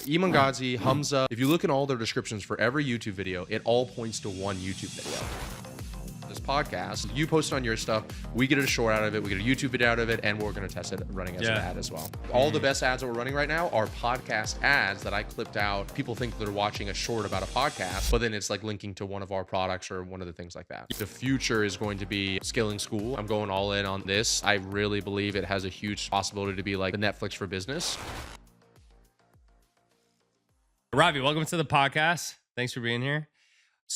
Iman Ghazi, Hamza, if you look in all their descriptions for every YouTube video, it all points to one YouTube video. This podcast, you post on your stuff, we get a short out of it, we get a YouTube video out of it, and we're going to test it running as an ad as well. All the best ads that we're running right now are podcast ads that I clipped out. People think they're watching a short about a podcast, but then it's like linking to one of our products or one of the things like that. The future is going to be scaling school. I'm going all in on this. I really believe it has a huge possibility to be like the Netflix for business. Ravi, welcome to the podcast. Thanks for being here.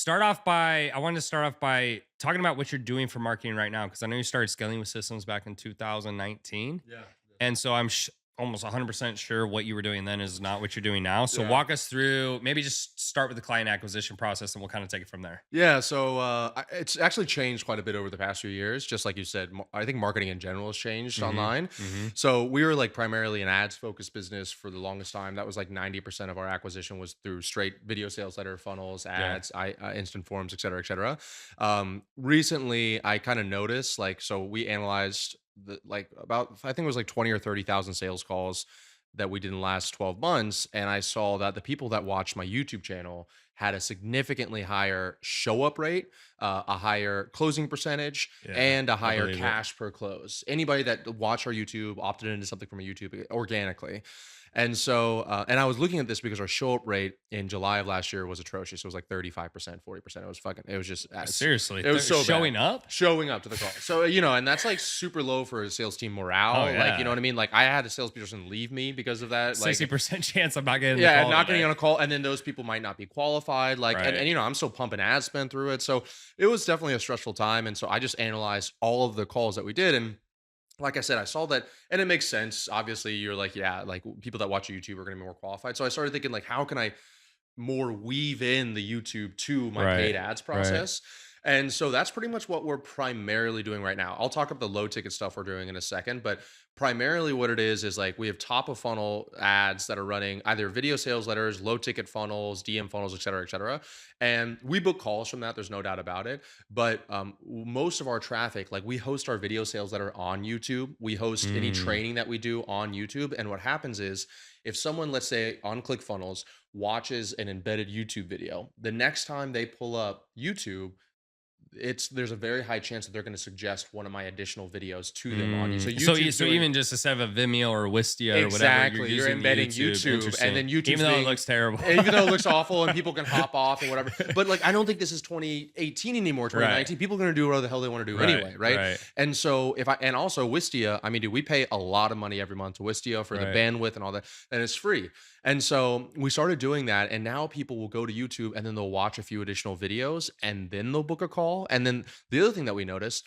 I wanted to start off by talking about what you're doing for marketing right now, because I know you started scaling with systems back in 2019. Yeah. And so I'm almost 100% sure what you were doing then is not what you're doing now. So walk us through, maybe just start with the client acquisition process and we'll kind of take it from there. Yeah, so it's actually changed quite a bit over the past few years. Just like you said, I think marketing in general has changed online. So we were like primarily an ads focused business for the longest time. That was like 90% of our acquisition was through straight video sales letter funnels, ads, instant forms, et cetera, et cetera. Recently, I kind of noticed so we analyzed about, I think it was like 20 or 30,000 sales calls that we did in the last 12 months. And I saw that the people that watched my YouTube channel had a significantly higher show up rate, a higher closing percentage, and a higher cash per close. Anybody that watched our YouTube opted into something from a YouTube organically. And so, and I was looking at this because our show up rate in July of last year was atrocious. It was like 35%, 40%. It was just seriously, it was so showing bad. Showing up to the call. So, and that's like super low for a sales team morale. Like, you know what I mean? Like I had a salesperson leave me because of that. 60% chance I'm not getting not getting on a call. And then those people might not be qualified. And I'm still pumping ad spend through it. So it was definitely a stressful time. And so I just analyzed all of the calls that we did. And like I said, I saw that, and it makes sense. Obviously, you're like, like people that watch YouTube are going to be more qualified. So I started thinking, like, how can I more weave in the YouTube to my paid ads process? And so that's pretty much what we're primarily doing right now. I'll talk about the low ticket stuff we're doing in a second, but primarily what it is like we have top of funnel ads that are running either video sales letters, low ticket funnels, DM funnels, et cetera, et cetera. And we book calls from that. There's no doubt about it. But most of our traffic, like we host our video sales letter on YouTube. We host any training that we do on YouTube. And what happens is if someone, let's say on ClickFunnels, watches an embedded YouTube video, the next time they pull up YouTube, there's a very high chance that they're going to suggest one of my additional videos to them on YouTube. So even just instead of a Vimeo or Wistia or whatever, you're embedding YouTube and then YouTube, even though it looks terrible, even though it looks awful and people can hop off and whatever. But like, I don't think this is 2018 anymore. 2019, people are going to do whatever the hell they want to do anyway, right? And so and also Wistia, I mean, dude, we pay a lot of money every month to Wistia for the bandwidth and all that, and it's free. And so we started doing that, and now people will go to YouTube and then they'll watch a few additional videos and then they'll book a call. And then the other thing that we notice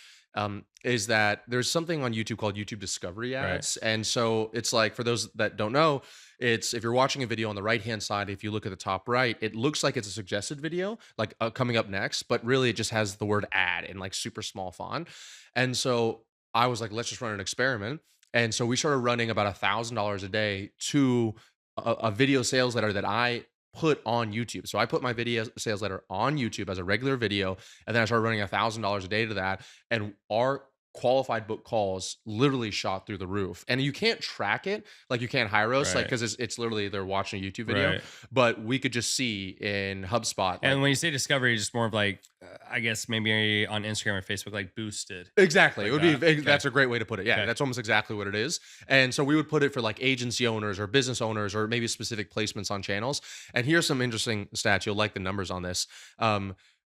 is that there's something on YouTube called YouTube Discovery ads. And so it's like, for those that don't know, it's if you're watching a video on the right-hand side, if you look at the top right, it looks like it's a suggested video, like coming up next, but really it just has the word ad in like super small font. And so I was like, let's just run an experiment. And so we started running about $1,000 a day to a video sales letter that I put on YouTube. So I put my video sales letter on YouTube as a regular video, and then I started running $1,000 a day to that. And our qualified book calls literally shot through the roof. And you can't track it like you can Hyros, like because it's literally they're watching a YouTube video, but we could just see in HubSpot. And when you say discovery, just more of like, I guess maybe on Instagram or Facebook, like boosted. Exactly. Like it would be, that's a great way to put it. Yeah, that's almost exactly what it is. And so we would put it for like agency owners or business owners or maybe specific placements on channels. And here's some interesting stats. You'll like the numbers on this.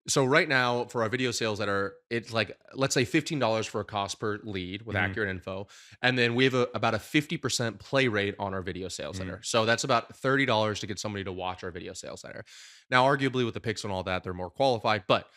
So right now for our video sales letter, it's like, let's say $15 for a cost per lead with accurate info. And then we have about a 50% play rate on our video sales letter. So that's about $30 to get somebody to watch our video sales letter. Now, arguably with the pixel and all that, they're more qualified, but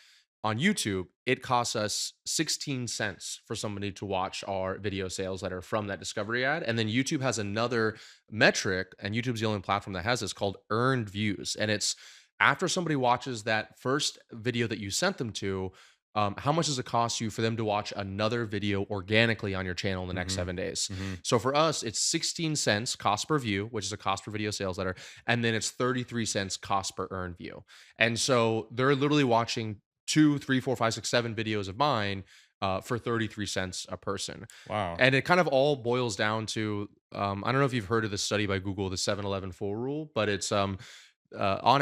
on YouTube, it costs us 16 cents for somebody to watch our video sales letter from that discovery ad. And then YouTube has another metric, and YouTube's the only platform that has this, called earned views. And it's after somebody watches that first video that you sent them to, how much does it cost you for them to watch another video organically on your channel in the next 7 days? So for us, it's 16 cents cost per view, which is a cost per video sales letter. And then it's 33 cents cost per earned view. And so they're literally watching 2, 3, 4, 5, 6, 7 videos of mine for 33 cents a person. Wow. And it kind of all boils down to I don't know if you've heard of this study by Google, the 7-11 full rule, but it's on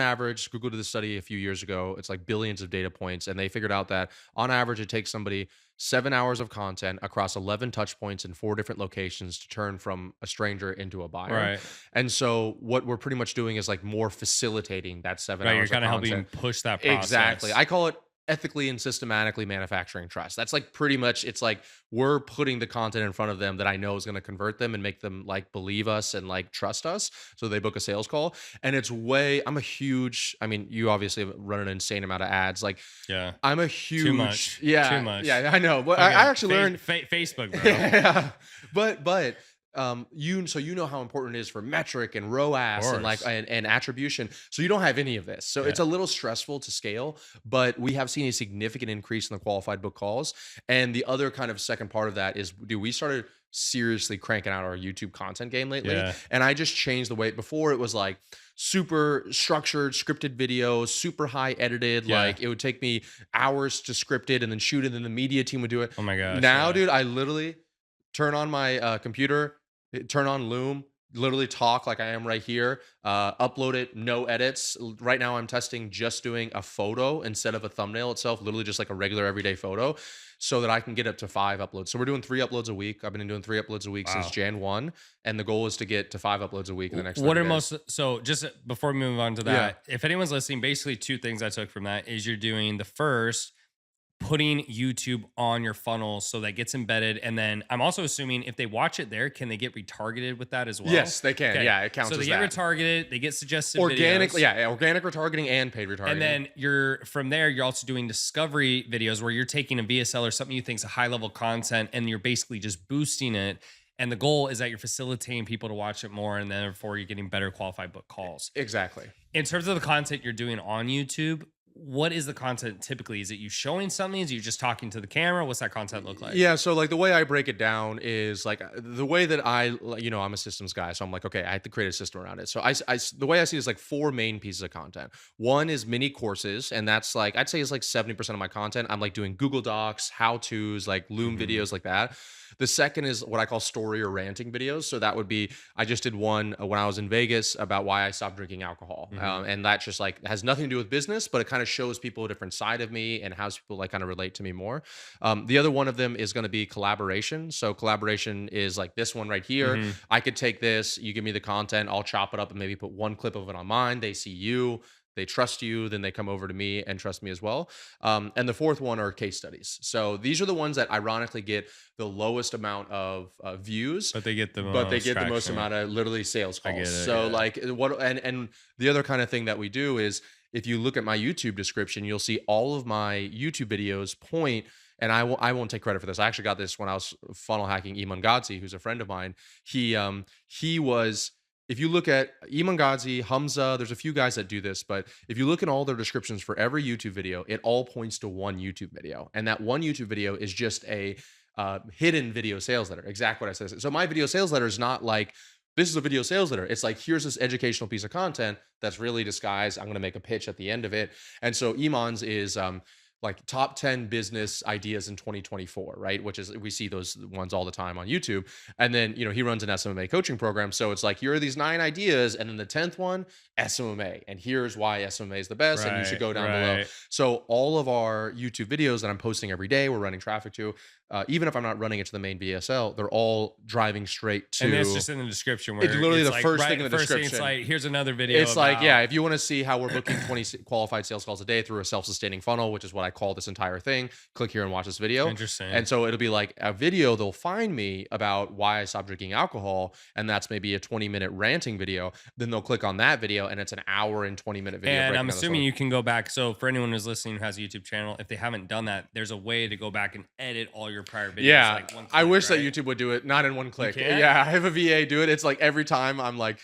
average, Google did the study a few years ago. It's like billions of data points, and they figured out that on average, it takes somebody 7 hours of content across 11 touch points in 4 different locations to turn from a stranger into a buyer. Right. And so, what we're pretty much doing is like more facilitating that 7 Right. hours. You're kind of of helping content. push that process. Exactly. I call it ethically and systematically manufacturing trust. That's like pretty much, it's like we're putting the content in front of them that I know is going to convert them and make them like believe us and like trust us. So they book a sales call. And it's I'm a huge, I mean, you obviously run an insane amount of ads. Like, Yeah. I'm a huge, Too much. Yeah. Too much. Yeah, I know. But Okay. I actually learned Facebook, bro. yeah. But you know how important it is for metric and ROAS and like and attribution. So you don't have any of this. So it's a little stressful to scale, but we have seen a significant increase in the qualified book calls. And the other kind of second part of that is, dude, we started seriously cranking out our YouTube content game lately. Yeah. And I just changed the way. Before it was like super structured, scripted videos, super high edited. Yeah. Like it would take me hours to script it and then shoot it, and then the media team would do it. Oh my gosh. Now, dude, I literally turn on my computer, turn on Loom, literally talk like I am right here, upload it, no edits. Right now I'm testing just doing a photo instead of a thumbnail itself, literally just like a regular everyday photo, so that I can get up to 5 uploads. So we're doing 3 uploads a week. I've been doing 3 uploads a week since Jan 1. And the goal is to get to 5 uploads a week in the next 30 days. So just before we move on to that, if anyone's listening, basically 2 things I took from that is you're doing the first, putting YouTube on your funnel so that gets embedded. And then I'm also assuming if they watch it there, can they get retargeted with that as well? Yes, they can. Okay. Yeah, it counts so as they get that. retargeted, they get suggested Organically, videos. organic retargeting and paid retargeting. And then from there, you're also doing discovery videos where you're taking a VSL or something you think is a high level content and you're basically just boosting it. And the goal is that you're facilitating people to watch it more, and therefore you're getting better qualified book calls. Exactly. In terms of the content you're doing on YouTube, what is the content typically? Is it you showing something? Is you just talking to the camera? What's that content look like? Yeah, so like the way I break it down is like the way that I'm a systems guy, so I'm like, okay, I have to create a system around it. So the way I see it is like 4 main pieces of content. One is mini courses, and that's like, I'd say is like 70% of my content. I'm like doing Google Docs, how-tos, like Loom videos like that. The second is what I call story or ranting videos. So that would be, I just did one when I was in Vegas about why I stopped drinking alcohol. And that just like has nothing to do with business, but it kind of shows people a different side of me and how people like kind of relate to me more. The other one of them is going to be collaboration. So collaboration is like this one right here. I could take this, you give me the content, I'll chop it up and maybe put one clip of it on mine. They see you. They trust you, then they come over to me and trust me as well. And the fourth one are case studies. So these are the ones that ironically get the lowest amount of views, but they get the most amount of literally sales calls. I get it, so like and the other kind of thing that we do is, if you look at my YouTube description, you'll see all of my YouTube videos point. And I won't take credit for this. I actually got this when I was funnel hacking Iman Gadzhi, who's a friend of mine. He was. If you look at Iman Gadzhi, Hamza, there's a few guys that do this, but if you look at all their descriptions for every YouTube video, it all points to one YouTube video. And that one YouTube video is just a hidden video sales letter. Exactly what I said. So my video sales letter is not like, this is a video sales letter. It's like, here's this educational piece of content that's really disguised. I'm going to make a pitch at the end of it. And so Iman's is like top 10 business ideas in 2024, right? Which is, we see those ones all the time on YouTube. And then, he runs an SMMA coaching program. So it's like, here are these 9 ideas. And then the 10th one, SMMA. And here's why SMMA is the best. And you should go down below. So all of our YouTube videos that I'm posting every day, we're running traffic to, even if I'm not running it to the main VSL, they're all driving straight to. And that's just in the description. Where it's literally the like, first thing in the description. It's like, here's another video. It's like, yeah, if you want to see how we're booking 20 qualified sales calls a day through a self-sustaining funnel, which is what I call this entire thing, click here and watch this video. Interesting. And so it'll be like a video, they'll find me about why I stopped drinking alcohol. And that's maybe a 20-minute ranting video. Then they'll click on that video and it's an hour and 20-minute video. And I'm assuming you can go back. So for anyone who's listening who has a YouTube channel, if they haven't done that, there's a way to go back and edit all your prior videos. Yeah. One click, I wish that YouTube would do it, not in one click. Yeah, I have a VA do it. It's like every time I'm like,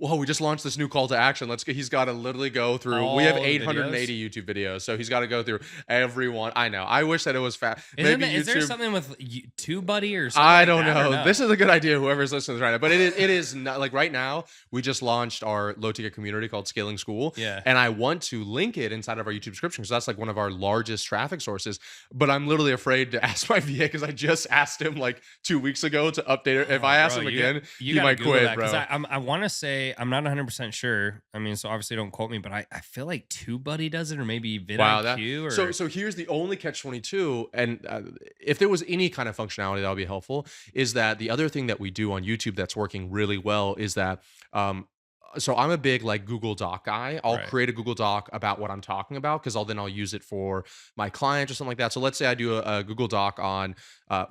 Whoa, we just launched this new call to action. He's got to literally go through. We have 880 YouTube videos, so he's got to go through everyone. I know. I wish that it was fast. Maybe Is there YouTube. something with TubeBuddy or something? I like don't that, or know. no? This is a good idea. Whoever's listening right now, but it is not like right now. We just launched our low ticket community called Scaling School, Yeah. and I want to link it inside of our YouTube description because that's like one of our largest traffic sources. But I'm literally afraid to ask my VA because I just asked him like 2 weeks ago to update it. If I ask him again, he might quit, bro. I want to say I'm not 100% sure. I mean, so obviously don't quote me, but I feel like TubeBuddy does it, or maybe vidIQ. So here's the only catch-22, and if there was any kind of functionality that would be helpful, is that the other thing that we do on YouTube that's working really well is that so I'm a big like Google Doc guy. I'll create a Google Doc about what I'm talking about because I'll use it for my client or something like that. So let's say I do a Google Doc on,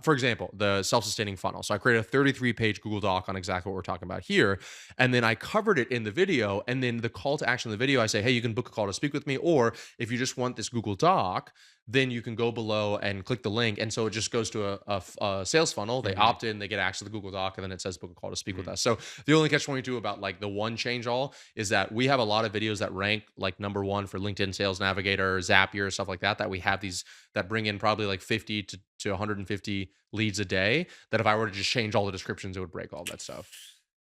for example, the self-sustaining funnel. So I created a 33-page Google Doc on exactly what we're talking about here, and then I covered it in the video. And then the call to action in the video, I say, hey, you can book a call to speak with me, or if you just want this Google Doc, then you can go below and click the link. And so it just goes to a sales funnel. They opt in, they get access to the Google Doc, and then it says book a call to speak with us. So the only catch-22 about like the one change all is that we have a lot of videos that rank like #1 for LinkedIn Sales Navigator, Zapier, stuff like that, that we have these that bring in probably like 50 to 150 leads a day, that if I were to just change all the descriptions, it would break all that stuff.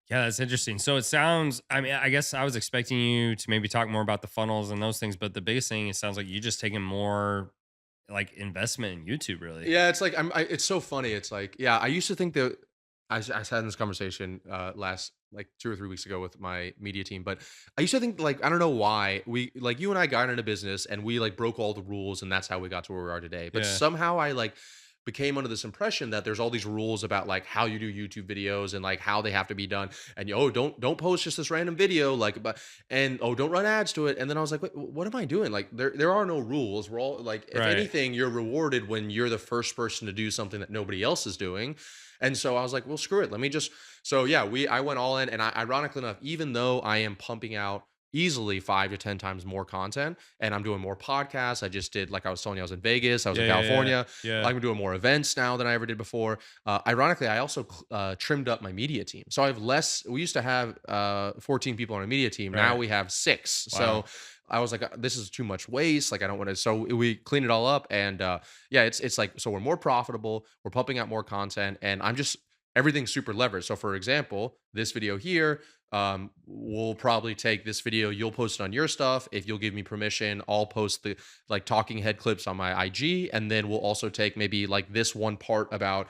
Yeah, that's interesting. So it sounds, I mean, I guess I was expecting you to maybe talk more about the funnels and those things, but the biggest thing, it sounds like you just taking more like investment in YouTube, really. Yeah, it's like it's so funny. It's like, yeah, I used to think that I had this conversation last like 2 or 3 weeks ago with my media team, but I used to think like I don't know why we like you and I got into business and we like broke all the rules and that's how we got to where we are today. But Yeah. somehow I like became under this impression that there's all these rules about like how you do YouTube videos and like how they have to be done. And don't post just this random video like but and don't run ads to it. And then I was like, wait, what am I doing? Like there are no rules. We're all like if Right. anything, you're rewarded when you're the first person to do something that nobody else is doing. And so I was like, well, screw it. Let me just so yeah, I went all in and ironically enough, even though I am pumping out easily 5 to 10 times more content and I'm doing more podcasts. I just did like I was telling you, I was in Vegas, I was in California. Yeah. I'm doing more events now than I ever did before. Ironically, I also trimmed up my media team. So I have less. We used to have 14 people on a media team. Now Right. we have 6. Wow. So I was like, this is too much waste. Like I don't want to. So we cleaned it all up, and yeah, it's like so we're more profitable. We're pumping out more content, and I'm just everything's super leveraged. So for example, this video here, we'll probably take this video, you'll post it on your stuff. If you'll give me permission, I'll post the like talking head clips on my IG. And then we'll also take maybe like this one part about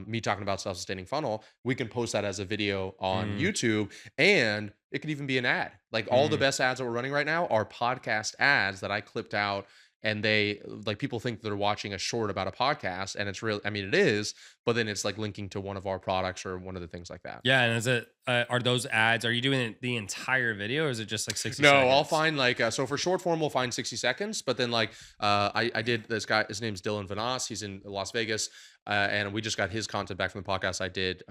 me talking about self-sustaining funnel. We can post that as a video on YouTube, and it could even be an ad. Like all the best ads that we're running right now are podcast ads that I clipped out, and they like people think they're watching a short about a podcast, and it's real. I mean, it is, but then it's like linking to one of our products or one of the things like that. Yeah. And is it, are those ads, are you doing the entire video, or is it just like 60 No, seconds? I'll find like so for short form we'll find 60 seconds, but then like I did this guy, his name's Dylan Vanas, he's in Las Vegas, and we just got his content back from the podcast I did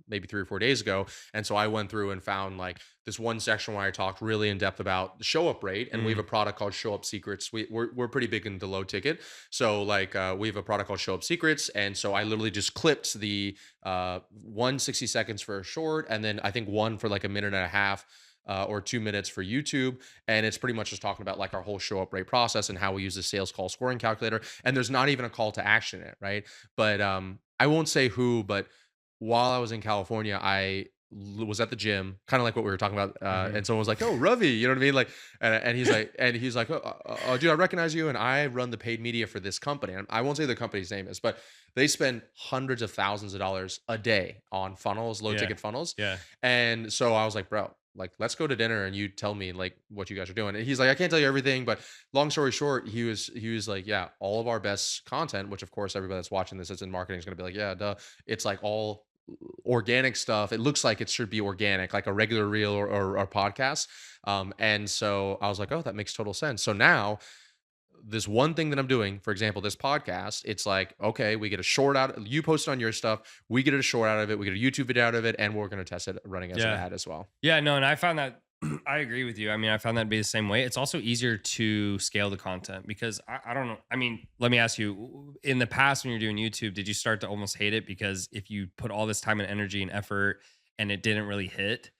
maybe 3 or 4 days ago, and so I went through and found like this one section where I talked really in depth about the show up rate, and we have a product called Show Up Secrets. We're pretty big into low ticket, so like we have a product called Show Up Secrets, and so I literally just clipped the 60 seconds for a short, and then I think one for like a minute and a half or 2 minutes for YouTube. And it's pretty much just talking about like our whole show up rate process and how we use the sales call scoring calculator. And there's not even a call to action in it, right? But I won't say who, but while I was in California, was at the gym, kind of like what we were talking about, and someone was like, "Oh, Ravi," you know what I mean? Like, and he's like, oh, "Dude, I recognize you, and I run the paid media for this company." And I won't say the company's name is, but they spend hundreds of thousands of dollars a day on funnels, low ticket funnels. Yeah. And so I was like, "Bro, like, let's go to dinner and you tell me like what you guys are doing." And he's like, "I can't tell you everything, but long story short, he was like, yeah, all of our best content, which of course everybody that's watching this that's in marketing is going to be like, yeah, duh. It's like all organic stuff. It looks like it should be organic, like a regular reel or podcast." And so I was like, "Oh, that makes total sense." So now this one thing that I'm doing, for example, this podcast, it's like, okay, we get a short out, you post it on your stuff, we get a short out of it, we get a YouTube video out of it, and we're going to test it running as an ad as well. Yeah, no, and I found that I agree with you. I mean, I found that to be the same way. It's also easier to scale the content because I don't know. I mean, let me ask you, in the past when you're doing YouTube, did you start to almost hate it because if you put all this time and energy and effort and it didn't really hit?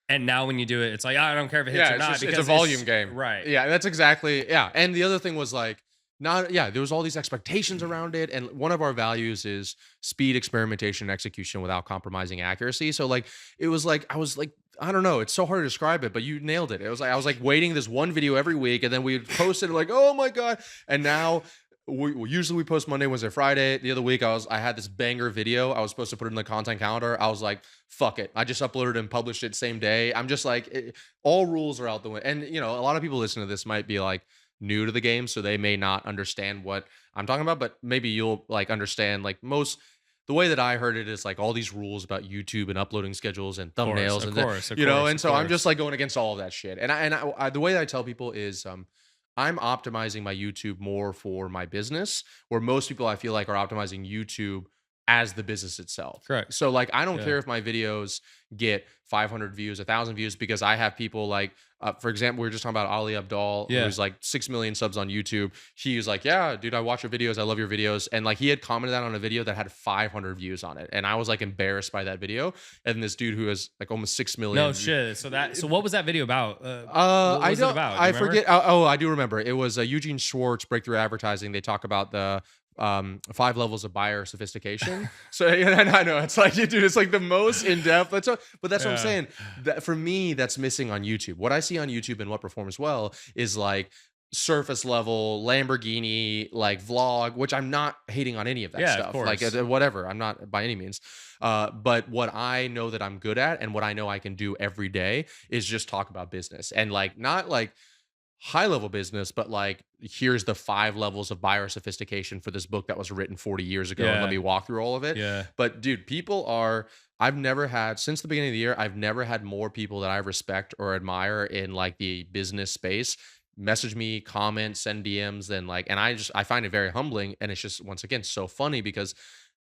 And now when you do it, it's like, "Oh, I don't care if it hits or It's not just, it's a because volume game. right. Yeah, that's exactly, yeah. And the other thing was like, not, yeah, there was all these expectations around it. And one of our values is speed, experimentation, and execution without compromising accuracy. So like, it was like, I was like, I don't know, it's so hard to describe it, but you nailed it. It was like, I was like waiting this one video every week, and then we'd post it like, oh my God. And now usually we post Monday, Wednesday, Friday. The other week I had this banger video. I was supposed to put it in the content calendar. I was like, fuck it. I just uploaded and published it same day. I'm just like, all rules are out the window. And you know, a lot of people listening to this might be like new to the game, so they may not understand what I'm talking about, but maybe you'll like understand like most. The way that I heard it is like all these rules about YouTube and uploading schedules and thumbnails Of and course, you know, and of so I'm just course. like going against all of that shit. And the way that I tell people is I'm optimizing my YouTube more for my business, where most people I feel like are optimizing YouTube as the business itself. Correct. So like I don't Yeah. care if my videos get 500 views, 1,000 views, because I have people like, for example, we were just talking about Ali Abdal, Yeah. who's like 6 million subs on YouTube. He was like, yeah, dude, I watch your videos. I love your videos. And like he had commented that on a video that had 500 views on it. And I was like embarrassed by that video. And this dude who has like almost 6 million. No shit. So what was that video about? What I was it don't. about? Do I you remember? forget. Oh, I do remember. It was Eugene Schwartz, Breakthrough Advertising. They talk about the 5 levels of buyer sophistication. So and I know it's like, dude, it's like the most in depth. But that's what I'm Yeah. saying. That for me, that's missing on YouTube. What I see on YouTube and what performs well is like surface level Lamborghini like vlog, which I'm not hating on any of that Yeah, of stuff. Like course. whatever. I'm not by any means. But what I know that I'm good at and what I know I can do every day is just talk about business, and like not like high level business, but like here's the 5 levels of buyer sophistication for this book that was written 40 years ago. And let Yeah. me walk through all of it. Yeah. But dude, I've never had, since the beginning of the year, I've never had more people that I respect or admire in like the business space message me, comment, send DMs, and like, and I find it very humbling. And it's just, once again, so funny because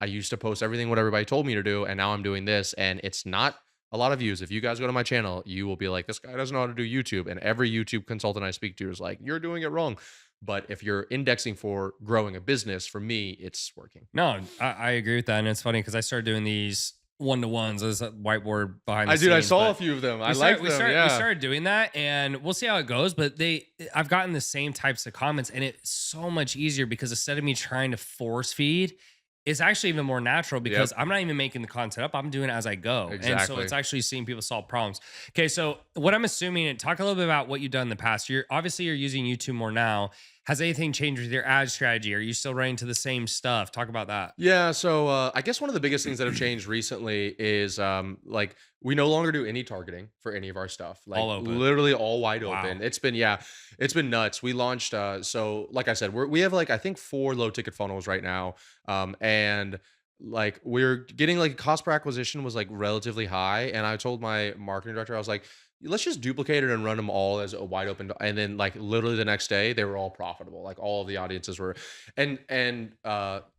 I used to post everything what everybody told me to do, and now I'm doing this, and it's not a lot of views. If you guys go to my channel, you will be like, this guy doesn't know how to do YouTube. And every YouTube consultant I speak to is like, you're doing it wrong. But if you're indexing for growing a business, for me, it's working. No, I agree with that. And it's funny because I started doing these one-to-ones as a whiteboard behind the I scenes. saw a but few of them. I we like started, them. we Yeah. started doing that, and we'll see how it goes. But I've gotten the same types of comments, and it's so much easier because instead of me trying to force feed, it's actually even more natural because I'm not even making the content up. I'm doing it as I go. And so Exactly. it's actually seeing people solve problems. Okay, so what I'm assuming, and talk a little bit about what you've done in the past. You're using YouTube more now. Has anything changed with your ad strategy? Are you still running to the same stuff? Talk about that. Yeah, so I guess one of the biggest things that have changed recently is like we no longer do any targeting for any of our stuff. Like All open. literally all wide Wow. open. It's been nuts. We launched so like I said, we have like I think 4 low ticket funnels right now. And like we're getting like cost per acquisition was like relatively high, and I told my marketing director, I was like, let's just duplicate it and run them all as a wide open. And then like literally the next day they were all profitable. Like all of the audiences were, and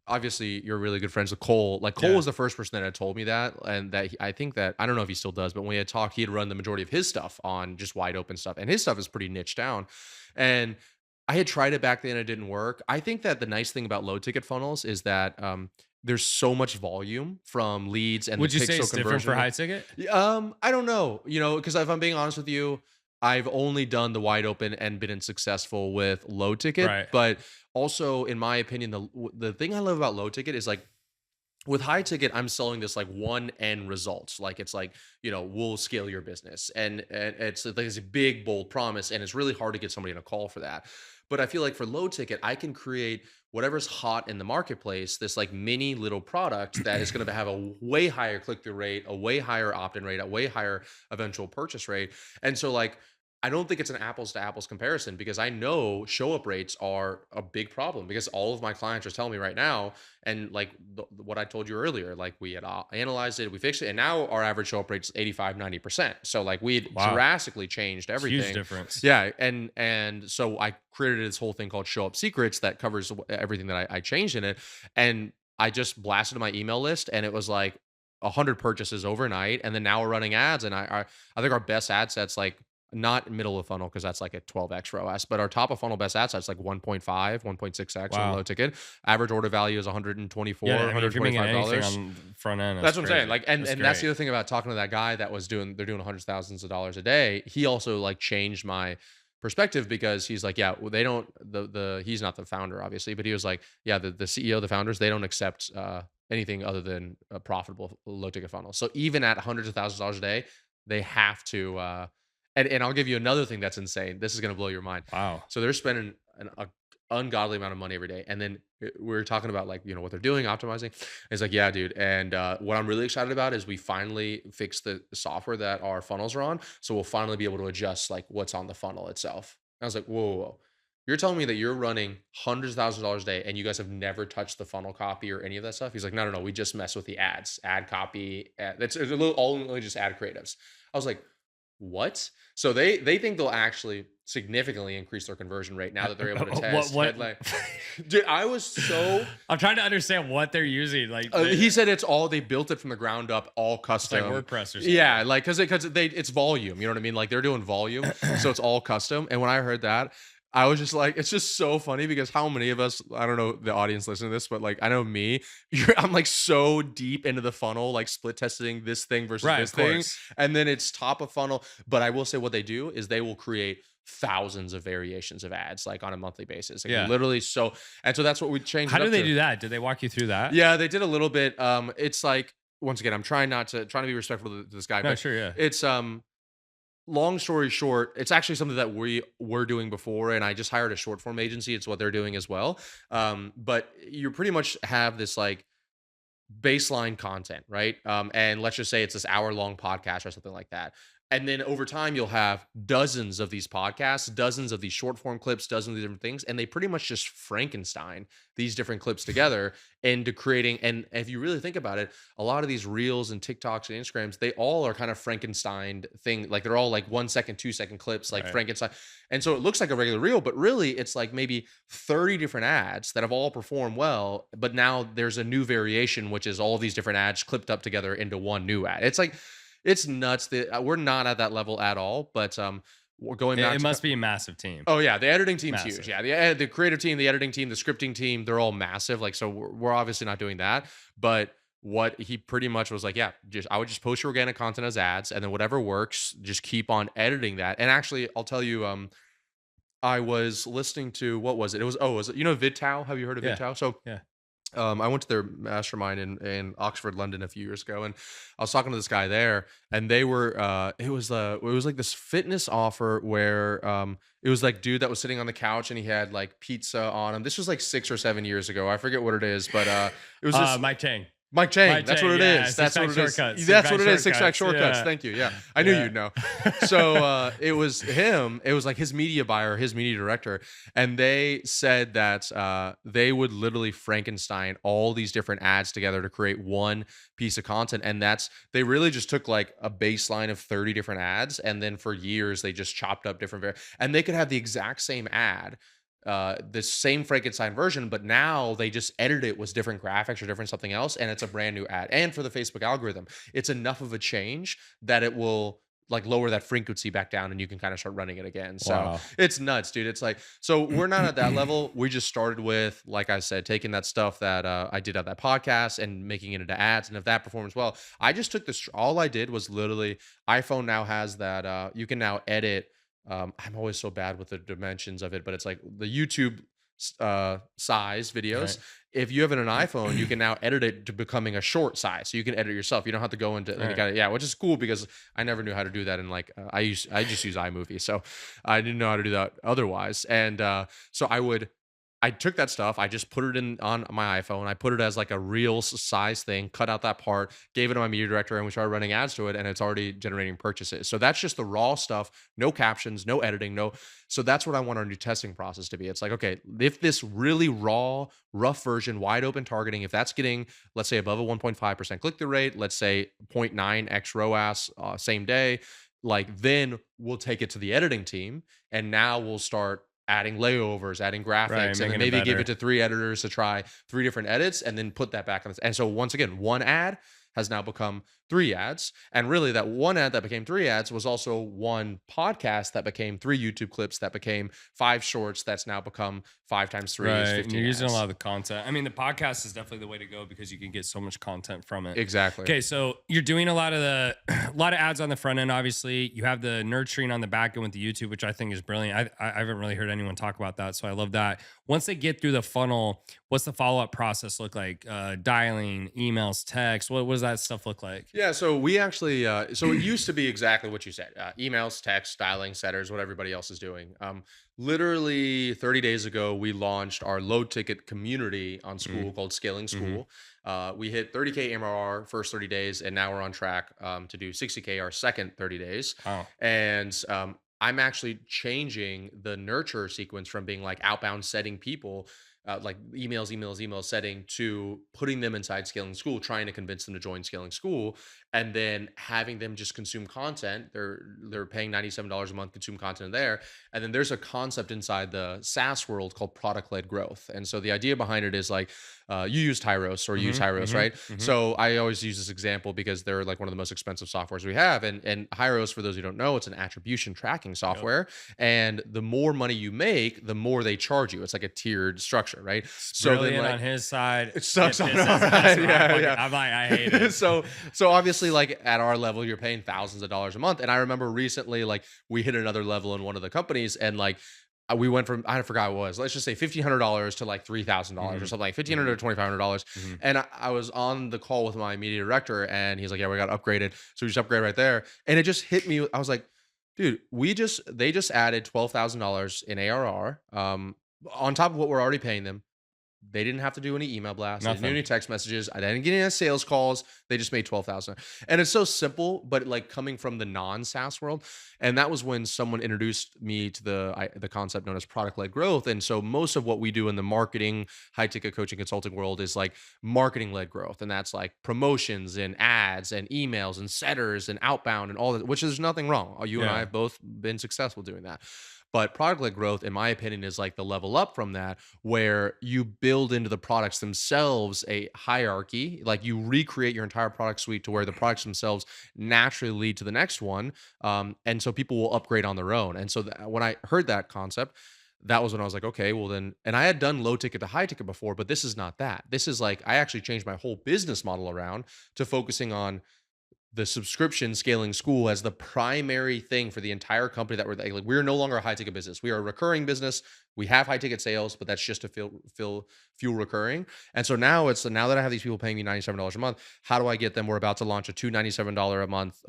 obviously you're really good friends with Cole. Like Cole Yeah. was the first person that had told me that, and that I think that, I don't know if he still does, but when we had talked, he had run the majority of his stuff on just wide open stuff, and his stuff is pretty niche down. And I had tried it back then, it didn't work. I think that the nice thing about low ticket funnels is that there's so much volume from leads and Would the you say pixel it's different for conversion. high ticket? I don't know, because if I'm being honest with you, I've only done the wide open and been successful with low ticket. Right. But also, in my opinion, the thing I love about low ticket is like with high ticket, I'm selling this like one end results. Like it's like, we'll scale your business. And it's like this big, bold promise. And it's really hard to get somebody in a call for that. But I feel like for low ticket, I can create whatever's hot in the marketplace, this like mini little product that is going to have a way higher click-through rate, a way higher opt-in rate, a way higher eventual purchase rate. And so like, I don't think it's an apples to apples comparison, because I know show up rates are a big problem, because all of my clients are telling me right now, and like what I told you earlier, like we had analyzed it, we fixed it, and now our average show up rate is 85, 90%. So like we had Wow. drastically changed It's a everything. huge difference. Yeah, and so I created this whole thing called Show Up Secrets that covers everything that I changed in it, and I just blasted my email list, and it was like 100 purchases overnight, and then now we're running ads, and I think our best ad set's like not middle of funnel because that's like a 12x ROAS, but our top of funnel best ad set's like 1.5, 1.6x on Wow. low ticket. Average order value is 124, Yeah, I mean, if you're making anything $125. on the front end, That's that's what I'm crazy. saying. Like, and That's that's the great. other thing about talking to that guy that was doing, they're doing hundreds of thousands of dollars a day. He also like changed my perspective because he's like, yeah, well, they don't, he's not the founder, obviously, but he was like, yeah, the CEO, the founders, they don't accept anything other than a profitable low ticket funnel. So even at hundreds of thousands of dollars a day, they have to, and I'll give you another thing that's insane. This is going to blow your mind. Wow. So they're spending a ungodly amount of money every day. And then we're talking about like, what they're doing, optimizing. It's like, yeah, dude. And what I'm really excited about is we finally fixed the software that our funnels are on. So we'll finally be able to adjust like what's on the funnel itself. I was like, whoa, whoa, whoa. You're telling me that you're running hundreds of thousands of dollars a day and you guys have never touched the funnel copy or any of that stuff? He's like, no, no, no. We just mess with the ads, ad copy. It's a little only just ad creatives. I was like, what? So they think they'll actually significantly increase their conversion rate now that they're able to test headline. Dude, I was so I'm trying to understand what they're using. Like he said it's all they built it from the ground up, all it's custom. like WordPress or something. Yeah, like because it's volume. You know what I mean? Like they're doing volume, so it's all custom. And when I heard that, I was just like, it's just so funny because how many of us, I don't know the audience listening to this, but like I know me, I'm like so deep into the funnel, like split testing this thing versus Right, this of thing, course. and then it's top of funnel. But I will say what they do is they will create thousands of variations of ads like on a monthly basis. Like Yeah. literally so, and so that's what we changed. How it do up they to. do that? Did they walk you through that? Yeah, they did a little bit. It's like once again, I'm trying to be respectful to this guy, No, but sure, yeah. it's long story short, it's actually something that we were doing before, and I just hired a short form agency. It's what they're doing as well. But you pretty much have this like baseline content, right? And let's just say it's this hour-long podcast or something like that. And then over time, you'll have dozens of these podcasts, dozens of these short form clips, dozens of these different things, and they pretty much just Frankenstein these different clips together into creating. And if you really think about it, a lot of these reels and TikToks and Instagrams, they all are kind of Frankenstein thing. Like they're all like 1 second, 2 second clips, like Right. Frankenstein. And so it looks like a regular reel, but really it's like maybe 30 different ads that have all performed well. But now there's a new variation, which is all these different ads clipped up together into one new ad. It's like, it's nuts that we're not at that level at all, but we're going back. It must be a massive team. Oh yeah, the editing team's Massive. huge. Yeah, the creative team, the editing team, the scripting team, they're all massive. Like, so we're obviously not doing that. But what he pretty much was like, yeah, I would just post your organic content as ads, and then whatever works, just keep on editing that. And actually, I'll tell you, I was listening to what was it? It was VidTow? Have you heard of Yeah. VidTow? So Yeah. I went to their mastermind in Oxford, London a few years ago, and I was talking to this guy there, and they were it was like this fitness offer where it was like dude that was sitting on the couch and he had like pizza on him. This was like 6 or 7 years ago. I forget what it is, but it was this Mike Chang. Mike Chang. Mike That's Chang, what it yeah, is. That's what it is. Shortcuts. That's what it is. Six-pack 6 pack shortcuts. yeah. Thank you. Yeah, I knew Yeah. you'd know. So it was him. It was like his media buyer, his media director, and they said that they would literally Frankenstein all these different ads together to create one piece of content. And they really just took like a baseline of 30 different ads, and then for years they just chopped up different and they could have the exact same ad, the same Frankenstein version, but now they just edit it with different graphics or different something else, and it's a brand new ad. And for the Facebook algorithm, it's enough of a change that it will like lower that frequency back down, and you can kind of start running it again. So Wow. it's nuts, dude. It's like, so we're not at that level. We just started with, like I said, taking that stuff that I did on that podcast and making it into ads. And if that performs well, I just took this. All I did was literally, iPhone now has that. You can now edit. I'm always so bad with the dimensions of it, but it's like the YouTube size videos. Right. If you have it on an iPhone, you can now edit it to becoming a short size, so you can edit it yourself. You don't have to go into Right. which is cool because I never knew how to do that. And like I just use iMovie, so I didn't know how to do that otherwise. And so I took that stuff, I just put it in on my iPhone. I put it as like a real size thing, cut out that part, gave it to my media director, and we started running ads to it, and it's already generating purchases. So that's just the raw stuff, no captions, no editing, no. So that's what I want our new testing process to be. It's like, okay, if this really raw, rough version, wide open targeting, if that's getting, let's say, above a 1.5% click-through rate, let's say 0.9x ROAS same day, like then we'll take it to the editing team, and now we'll start adding layovers, adding graphics, Right, and then making it maybe give better. it to 3 editors to try 3 different edits, and then put that back on. And so once again, one ad has now become 3 ads. And really that one ad that became 3 ads was also one podcast that became 3 YouTube clips that became 5 shorts that's now become 5 times 3 is Right. And 15 you're using a ads. lot of the content. I mean, the podcast is definitely the way to go because you can get so much content from it. Exactly. Okay, so you're doing a lot of a lot of ads on the front end. Obviously, you have the nurturing on the back end with the YouTube, which I think is brilliant. I haven't really heard anyone talk about that, so I love that. Once they get through the funnel, what's the follow up process look like? Dialing, emails, text. What does that stuff look like? Yeah, so we actually, so it used to be exactly what you said: emails, text, dialing, setters, what everybody else is doing. Literally 30 days ago, we launched our low ticket community on school called Scaling School. We hit 30K MRR first 30 days, and now we're on track to do 60K our second 30 days. Wow. And I'm actually changing the nurture sequence from being like outbound setting people, like emails setting, to putting them inside Scaling School, trying to convince them to join Scaling School, and then having them just consume content. They're paying $97 a month, consume content there. And then there's a concept inside the SaaS world called product led growth. And so the idea behind it is like, you use Tyros or use Hyros, right? So I always use this example because they're like one of the most expensive softwares we have. And Hyros, for those who don't know, it's an attribution tracking software. And the more money you make, the more they charge you. It's like a tiered structure, right? So then, like, on his side, it sucks on our side. Yeah. I'm like, I hate it. So obviously, like at our level, you're paying thousands of dollars a month. And I remember recently, like we hit another level in one of the companies, and like we went from, I forgot what it was, let's just say $1,500 to like $3,000 or something, like $1,500 to $2,500. And I was on the call with my media director, and he's like, yeah, we got upgraded. So we just upgrade right there. And it just hit me. I was like, dude, they just added $12,000 in ARR on top of what we're already paying them. They didn't have to do any email blasts. They didn't do any text messages. I didn't get any sales calls. They just made 12,000. And it's so simple, but like coming from the non-SaaS world. And that was when someone introduced me to the concept known as product-led growth. And so most of what we do in the marketing, high-ticket coaching consulting world is like marketing-led growth. And that's like promotions and ads and emails and setters and outbound and all that, which is nothing wrong. You and I have both been successful doing that. But product-led growth, in my opinion, is like the level up from that, where you build into the products themselves a hierarchy. Like you recreate your entire product suite to where the products themselves naturally lead to the next one. And so people will upgrade on their own. And so when I heard that concept, that was when I was like, okay, well then, and I had done low ticket to high ticket before, but this is not that. This is like, I actually changed my whole business model around to focusing on the subscription Scaling School as the primary thing for the entire company, that we're no longer a high ticket business. We are a recurring business. We have high ticket sales, but that's just to fuel recurring. And so now now that I have these people paying me $97 a month, how do I get them? We're about to launch a $297 a month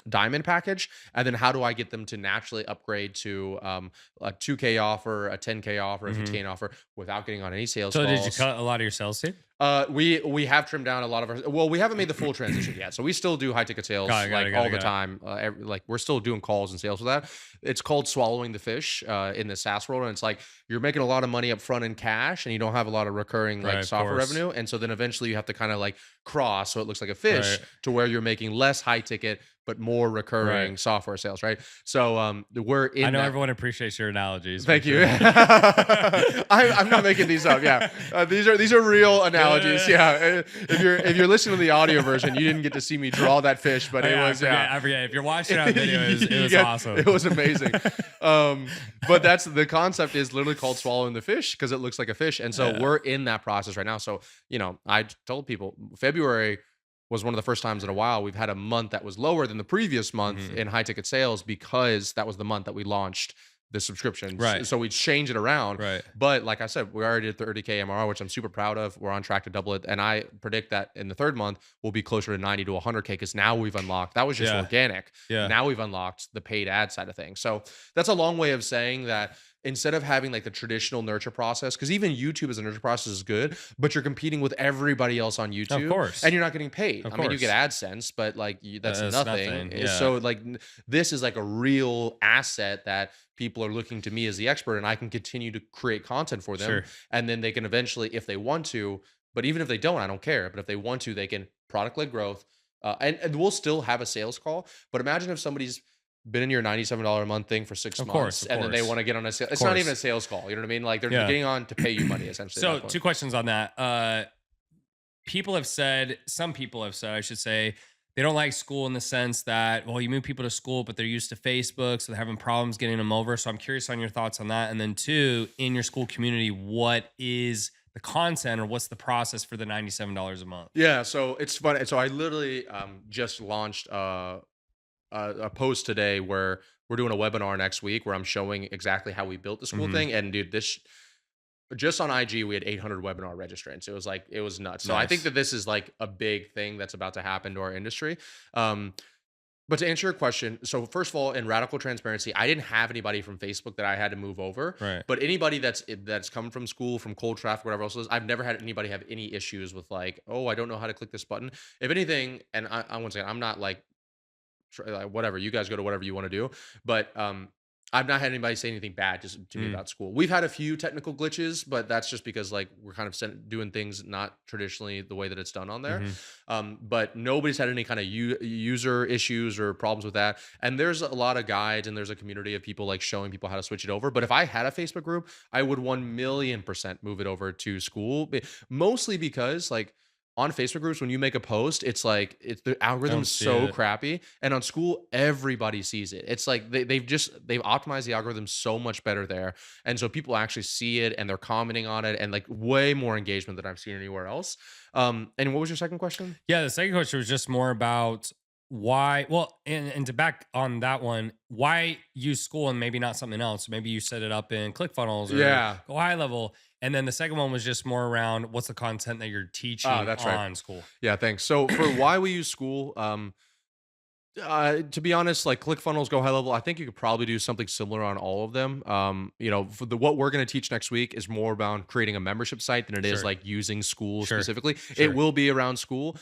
diamond package. And then how do I get them to naturally upgrade to a 2K offer, a 10K offer, a 15K offer without getting on any sales calls? So did you cut a lot of your sales team? We have trimmed down a lot of our, well, we haven't made the full transition yet. So we still do high ticket sales all the time. Like we're still doing calls and sales with that. It's called swallowing the fish in the SaaS world. And it's like, you're making a lot of money up front in cash and you don't have a lot of recurring like software revenue. And so then eventually you have to kind of like cross, so it looks like a fish, to where you're making less high ticket but more recurring software sales, right? So we're in. I know everyone appreciates your analogies. Thank you. I'm not making these up. Yeah, these are real analogies. Yeah, if you're listening to the audio version, you didn't get to see me draw that fish, but it was. I forget. If you're watching on video, it was awesome. It was amazing. But that's the concept, is literally called swallowing the fish, because it looks like a fish, and so we're in that process right now. So I told people February was one of the first times in a while we've had a month that was lower than the previous month in high ticket sales, because that was the month that we launched the subscription. Right. So we changed it around. Right. But like I said, we already did 30K MRR, which I'm super proud of. We're on track to double it. And I predict that in the third month, we'll be closer to 90 to 100K, because now we've unlocked, that was just organic. Yeah. Now we've unlocked the paid ad side of things. So that's a long way of saying that instead of having like the traditional nurture process, because even YouTube as a nurture process is good, but you're competing with everybody else on YouTube. Of course. And you're not getting paid. I mean, you get AdSense, but like that's nothing. Yeah. So like this is like a real asset that people are looking to me as the expert, and I can continue to create content for them. Sure. And then they can eventually, if they want to, but even if they don't, I don't care. But if they want to, they can product-led growth. And we'll still have a sales call. But imagine if somebody's been in your $97 a month thing for 6 months, and then they want to get on a sales. It's not even a sales call. You know what I mean? Like they're getting on to pay you money, essentially. So 2 questions on that. Some people have said, I should say, they don't like school in the sense that, well, you move people to school, but they're used to Facebook, so they're having problems getting them over. So I'm curious on your thoughts on that. And then two, in your school community, what is the content or what's the process for the $97 a month? Yeah, so it's funny. So I literally just launched a post today where we're doing a webinar next week where I'm showing exactly how we built the school Hmm. thing. And dude, this just on IG, we had 800 webinar registrants. It was nuts. So I think Nice. that this is like a big thing that's about to happen to our industry. Um, but to answer your question, so first of all, in radical transparency, I didn't have anybody from Facebook that I had to move over. Right. But anybody that's come from school, from cold traffic, whatever else it is, I've never had anybody have any issues with like, oh, I don't know how to click this button. If anything, and I want to say I'm not like like whatever, you guys go to whatever you want to do, but I've not had anybody say anything bad just to me Mm. about school. We've had a few technical glitches, but that's just because like we're kind of doing things not traditionally the way that it's done on there. Hmm. But nobody's had any kind of user issues or problems with that. And there's a lot of guides and there's a community of people like showing people how to switch it over. But if I had a Facebook group, I would 1,000,000% move it over to school, mostly because like on Facebook groups, when you make a post, it's like it's the I don't algorithm's see so it. crappy. And on school, everybody sees it. It's like they've optimized the algorithm so much better there. And so people actually see it and they're commenting on it and like way more engagement than I've seen anywhere else. And what was your second question? Yeah, the second question was just more about why. Well, and to back on that one, why use school and maybe not something else? Maybe you set it up in ClickFunnels or Yeah. Go High Level. And then the second one was just more around what's the content that you're Oh, teaching that's right. on school. Yeah, thanks. So for why we use school, to be honest, like ClickFunnels, Go High Level, I think you could probably do something similar on all of them. For the what we're going to teach next week is more about creating a membership site than it is Sure. like using school Sure. specifically. It Sure. will be around school.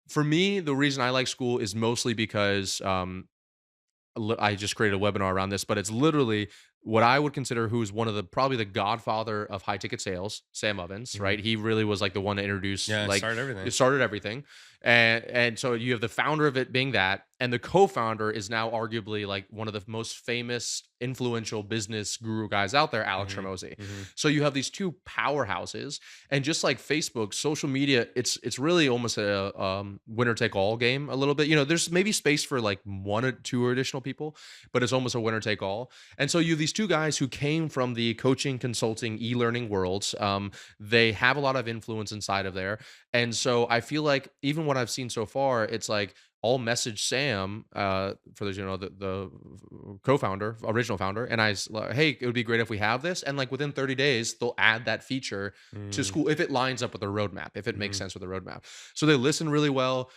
For me, the reason I like school is mostly because I just created a webinar around this, but it's literally what I would consider who's one of the probably the godfather of high ticket sales, Sam Ovens, Mhm. right? He really was like the one to introduce Yeah, like start it everything. started everything. And so you have the founder of it being that, and the co-founder is now arguably like one of the most famous influential business guru guys out there, Alex Mhm. Ramosi. Mhm. So you have these two powerhouses, and just like Facebook, social media, it's really almost a winner take all game a little bit. There's maybe space for like one or two additional people, but it's almost a winner take all. And so you have these two guys who came from the coaching, consulting, e-learning worlds. They have a lot of influence inside of there. And so I feel like even what I've seen so far, it's like I'll message Sam, for those the co-founder, original founder, and like, hey, it would be great if we have this. And like within 30 days, they'll add that feature to Mhm. school if it lines up with the roadmap, if it makes Mhm. sense with the roadmap. So they listen really well.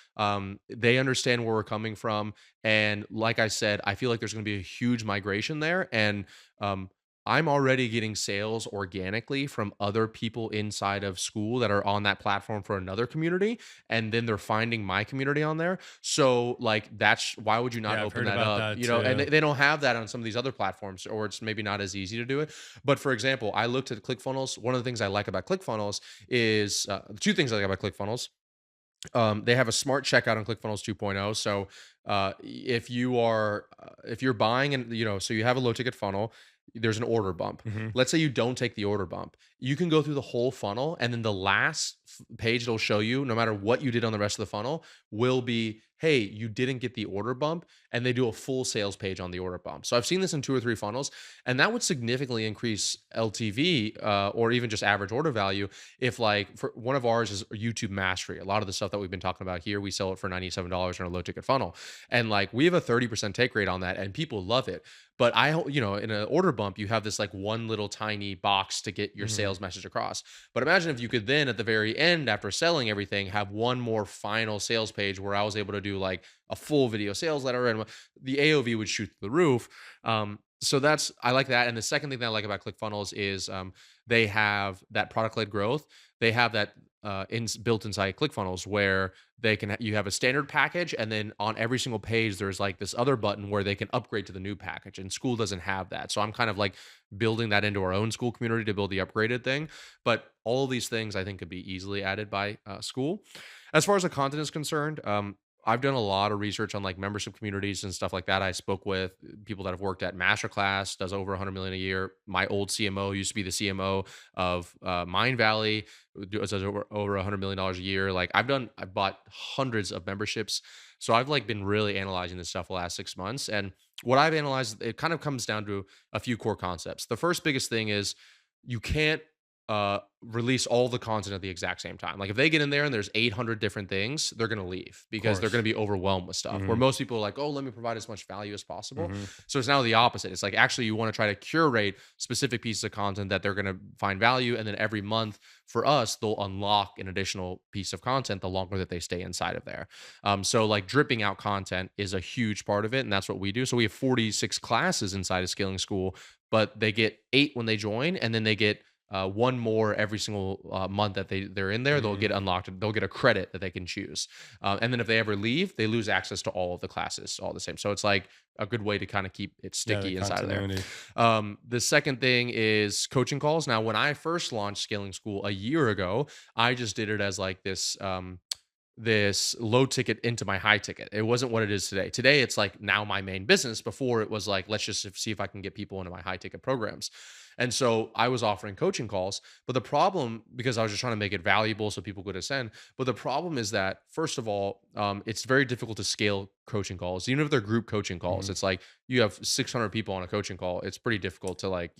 They understand where we're coming from. And like I said, I feel like there's going to be a huge migration there. And um, I'm already getting sales organically from other people inside of school that are on that platform for another community. And then they're finding my community on there. So, like, that's why would you not Yeah, I've open heard that about up? that And too. they don't have that on some of these other platforms, or it's maybe not as easy to do it. But for example, I looked at ClickFunnels. One of the things I like about ClickFunnels is two things I like about ClickFunnels. They have a smart checkout on ClickFunnels 2.0. So if you're buying and so you have a low ticket funnel, there's an order bump. Mhm. Let's say you don't take the order bump, you can go through the whole funnel, and then the last page it'll show you, no matter what you did on the rest of the funnel, will be, hey, you didn't get the order bump, and they do a full sales page on the order bump. So I've seen this in two or three funnels, and that would significantly increase LTV, or even just average order value. If like for one of ours is YouTube mastery, a lot of the stuff that we've been talking about here, we sell it for $97 in a low ticket funnel, and like we have a 30% take rate on that, and people love it. But in an order bump, you have this like one little tiny box to get your Mhm. sales message across. But imagine if you could then at the very end, after selling everything, have one more final sales page where I was able to do like a full video sales letter, and the AOV would shoot through the roof. So I like that. And the second thing that I like about ClickFunnels is they have that product led growth. They have that built inside ClickFunnels where you have a standard package, and then on every single page there's like this other button where they can upgrade to the new package, and school doesn't have that. So I'm kind of like building that into our own school community to build the upgraded thing. But all of these things I think could be easily added by school. As far as the content is concerned, I've done a lot of research on like membership communities and stuff like that. I spoke with people that have worked at Masterclass, does over 100 million a year. My old CMO used to be the CMO of Mind Valley, does over $100 million a year. Like I bought hundreds of memberships. So I've like been really analyzing this stuff the last 6 months. And what I've analyzed, it kind of comes down to a few core concepts. The first biggest thing is you can't release all the content at the exact same time. Like if they get in there and there's 800 different things, they're going to leave because they're going to be overwhelmed with stuff. Where most people are like, oh, let me provide as much value as possible. So it's now the opposite. It's like actually you want to try to curate specific pieces of content that they're going to find value. And then every month for us, they'll unlock an additional piece of content the longer that they stay inside of there. So like dripping out content is a huge part of it. And that's what we do. So we have 46 classes inside of Scaling School, but they get 8 when they join, and then they get one more every single month that they're in there. They'll get unlocked. They'll get a credit that they can choose. And then if they ever leave, they lose access to all of the classes all the same. So it's like a good way to kind of keep it sticky inside of there. The second thing is coaching calls. Now, when I first launched Scaling School a year ago, I just did it as like this low ticket into my high ticket. It wasn't what it is today. Today, it's like now my main business. Before it was like, let's just see if I can get people into my high ticket programs. And so I was offering coaching calls, but the problem, because I was just trying to make it valuable so people could ascend. But the problem is that, first of all, it's very difficult to scale coaching calls. Even if they're group coaching calls, it's like you have 600 people on a coaching call. It's pretty difficult to like,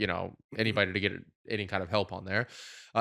anybody to get any kind of help on there.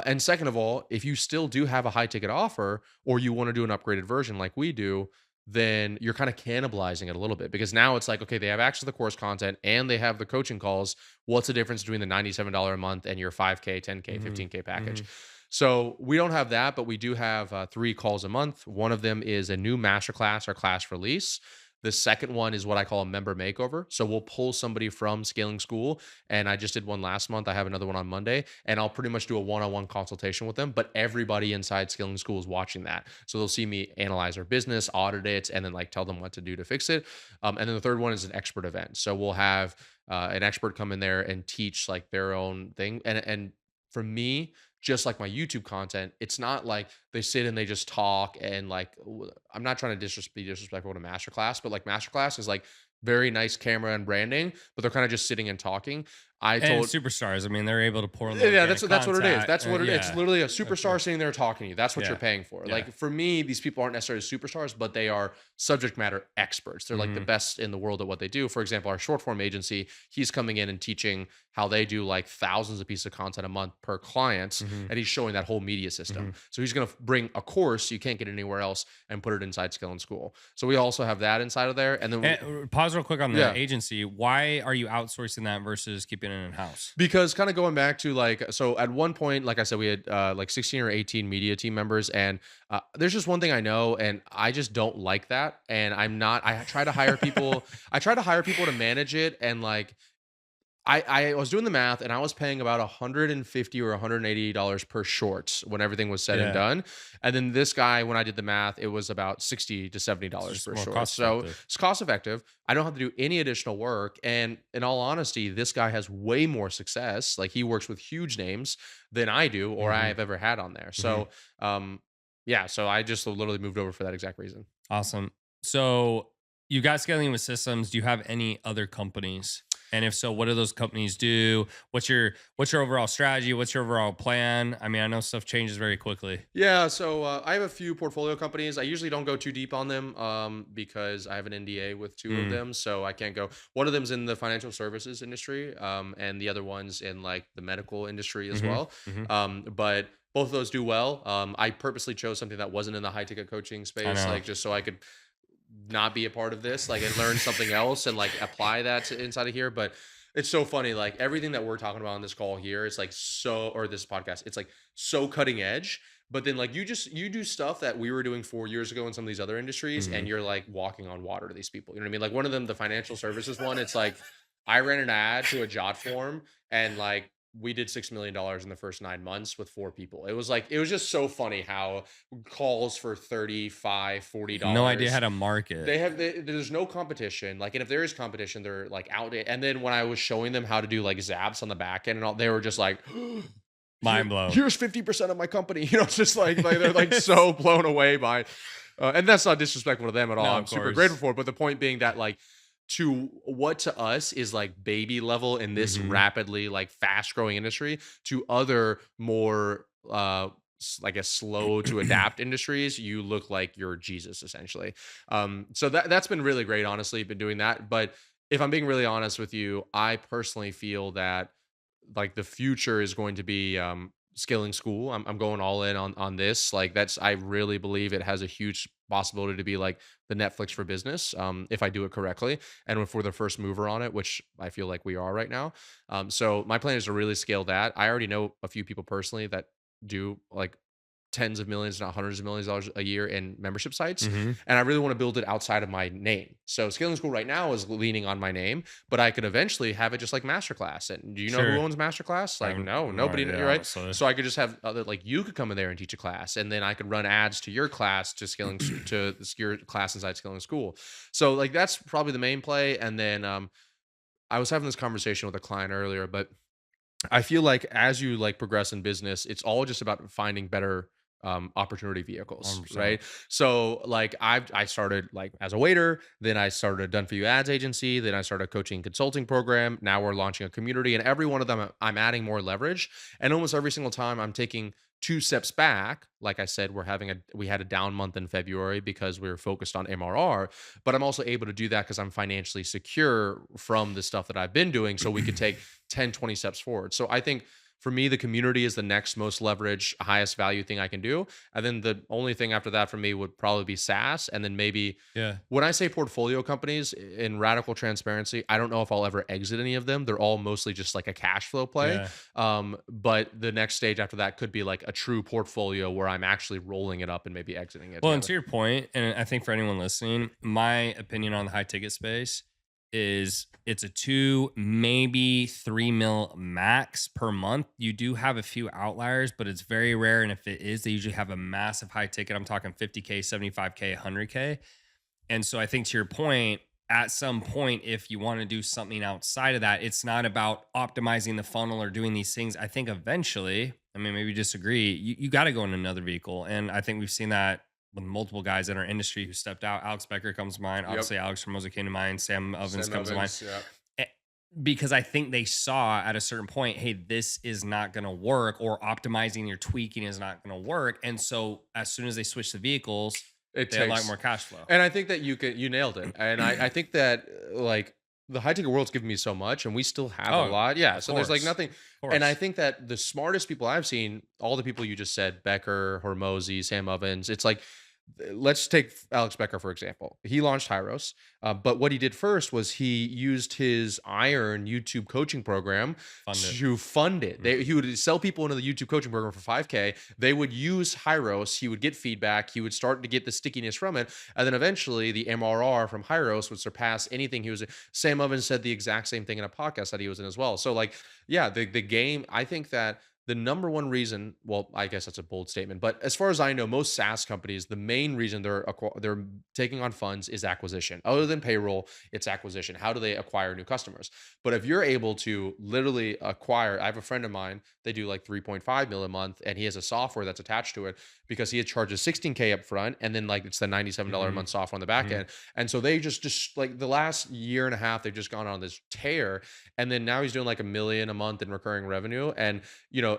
And second of all, if you still do have a high ticket offer or you want to do an upgraded version like we do, then you're kind of cannibalizing it a little bit, because now it's like, okay, they have access to the course content and they have the coaching calls. What's the difference between the $97 a month and your 5K, 10K, 15K package? So we don't have that, but we do have 3 calls a month. One of them is a new masterclass or class release. The second one is what I call a member makeover. So we'll pull somebody from Scaling School, and I just did one last month. I have another one on Monday, and I'll pretty much do a one-on-one consultation with them, but everybody inside Scaling School is watching that. So they'll see me analyze their business, audit it, and then like tell them what to do to fix it. And then the third one is an expert event. So we'll have an expert come in there and teach like their own thing. And for me, just like my YouTube content, it's not like they sit and they just talk and like, I'm not trying to be disrespectful to Masterclass, but like Masterclass is like very nice camera and branding, but they're kind of just sitting and talking. And superstars, I mean, they're able to pour. Yeah, that's what it is. That's what it is. It's literally a superstar sitting there talking to you. That's what you're paying for. Like for me, these people aren't necessarily superstars, but they are subject matter experts. They're like the best in the world at what they do. For example, our short form agency, he's coming in and teaching how they do like thousands of pieces of content a month per client, and he's showing that whole media system. So he's going to bring a course you can't get anywhere else and put it inside Scaling School. So we also have that inside of there. And then pause real quick on the agency. Why are you outsourcing that versus keeping it in-house? Because kind of going back to like, so at one point, like I said, we had like 16 or 18 media team members, and there's just one thing I know, and I just don't like that. And I try to hire people. I try to hire people to manage it, and like, I was doing the math, and I was paying about $150 or $180 per short when everything was said and done. And then this guy, when I did the math, it was about $60 to $70 per short. So it's cost effective. I don't have to do any additional work. And in all honesty, this guy has way more success. Like he works with huge names than I do, or I have ever had on there. So, so I just literally moved over for that exact reason. Awesome. So you got Scaling with Systems. Do you have any other companies? And if so, what do those companies do? What's your overall strategy? What's your overall plan? I mean, I know stuff changes very quickly. Yeah, so I have a few portfolio companies. I usually don't go too deep on them because I have an NDA with 2 of them, so I can't go. One of them's in the financial services industry, and the other one's in like the medical industry as well. But both of those do well. I purposely chose something that wasn't in the high ticket coaching space, like just so I could not be a part of this, like, and learn something else and like apply that to inside of here. But it's so funny, like everything that we're talking about on this call here, it's like or this podcast, it's like so cutting edge. But then like you do stuff that we were doing 4 years ago in some of these other industries, and you're like walking on water to these people. You know what I mean? Like one of them, the financial services one, it's like I ran an ad to a Jot form, and like we did $6 million in the first 9 months with 4 people. It was just so funny how calls for $35, $40. No idea how to market. There's no competition. Like, and if there is competition, they're like out. And then when I was showing them how to do like zaps on the back end and all, they were just like, mind blown. Here's 50% of my company. You know, it's just like they're like so blown away by And that's not disrespectful to them at all. No, I'm of super course. grateful for it. But the point being that like to us is like baby level in this Mhm. rapidly like fast growing industry to other more like a slow to adapt industries, you look like you're Jesus essentially. So that's been really great, honestly, been doing that. But if I'm being really honest with you, I personally feel that like the future is going to be scaling school. I'm going all in on this. Like that's I really believe it has a huge possibility to be like the Netflix for business, if I do it correctly and if we're the first mover on it, which I feel like we are right now. So my plan is to really scale that. I already know a few people personally that do like tens of millions, not hundreds of millions of dollars a year in membership sites. Mhm. And I really want to build it outside of my name. So Scaling School right now is leaning on my name, but I could eventually have it just like Masterclass. And do you know who Sure. owns Masterclass? I Like, have no, no nobody, idea, you're right. honestly. So I could just have other, like you could come in there and teach a class and then I could run ads to your class to to your class inside Scaling School. So like, that's probably the main play. And then, I was having this conversation with a client earlier, but I feel like as you like progress in business, it's all just about finding better opportunity vehicles, 100%. right? So like I started like as a waiter, then I started a done for you ads agency, then I started a coaching consulting program. Now we're launching a community, and every one of them I'm adding more leverage, and almost every single time I'm taking two steps back. Like I said, we had a down month in February because we were focused on MRR, but I'm also able to do that because I'm financially secure from the stuff that I've been doing, so we could take 10, 20 steps forward. So I think for me, the community is the next most leverage, highest value thing I can do. And then the only thing after that for me would probably be SaaS. And then maybe Yeah. when I say portfolio companies in radical transparency, I don't know if I'll ever exit any of them. They're all mostly just like a cash flow play. Yeah. But the next stage after that could be like a true portfolio where I'm actually rolling it up and maybe exiting it Well, and together. to your point, and I think for anyone listening, my opinion on the high ticket space is it's a 2, maybe 3 mil max per month. You do have a few outliers, but it's very rare. And if it is, they usually have a massive high ticket. I'm talking 50K, 75K, 100K. And so I think to your point, at some point, if you want to do something outside of that, it's not about optimizing the funnel or doing these things. I think eventually, I mean, maybe you disagree, you got to go in another vehicle. And I think we've seen that with multiple guys in our industry who stepped out. Alex Becker comes to mind. Yep. Obviously, Alex Formosa came to mind. Sam Ovens Sam comes to mind. Evans, yeah. Eh, Because I think they saw at a certain point, hey, this is not going to work, or optimizing your tweaking is not going to work. And so as soon as they switch the vehicles, It they unlock takes more cash flow. And I think that you nailed it. And I think that like the high ticket world's given me so much and we still have a Oh, lot. Yeah. of So there's like course. nothing. Of And I course. think that the smartest people I've seen, all the people you just said, Becker, Hormozy, Sam Ovens, it's like, let's take Alex Becker, for example. He launched Hyros. But what he did first was he used his Iron YouTube coaching program Fund it. to fund it. Mhm. He would sell people into the YouTube coaching program for 5K. They would use Hyros. He would get feedback. He would start to get the stickiness from it. And then eventually the MRR from Hyros would surpass anything he was in. Sam Ovens said the exact same thing in a podcast that he was in as well. So like, yeah, the game, I think that the number one reason, well, I guess that's a bold statement, but as far as I know, most SaaS companies, the main reason they're taking on funds is acquisition. Other than payroll, it's acquisition. How do they acquire new customers? But if you're able to literally acquire, I have a friend of mine, they do like 3.5 mil a month, and he has a software that's attached to it because he charges 16K up front, and then like it's the $97 a Mhm. month software on the back Mhm. end. And so they just like the last year and a half, they've just gone on this tear. And then now he's doing like a million a month in recurring revenue. And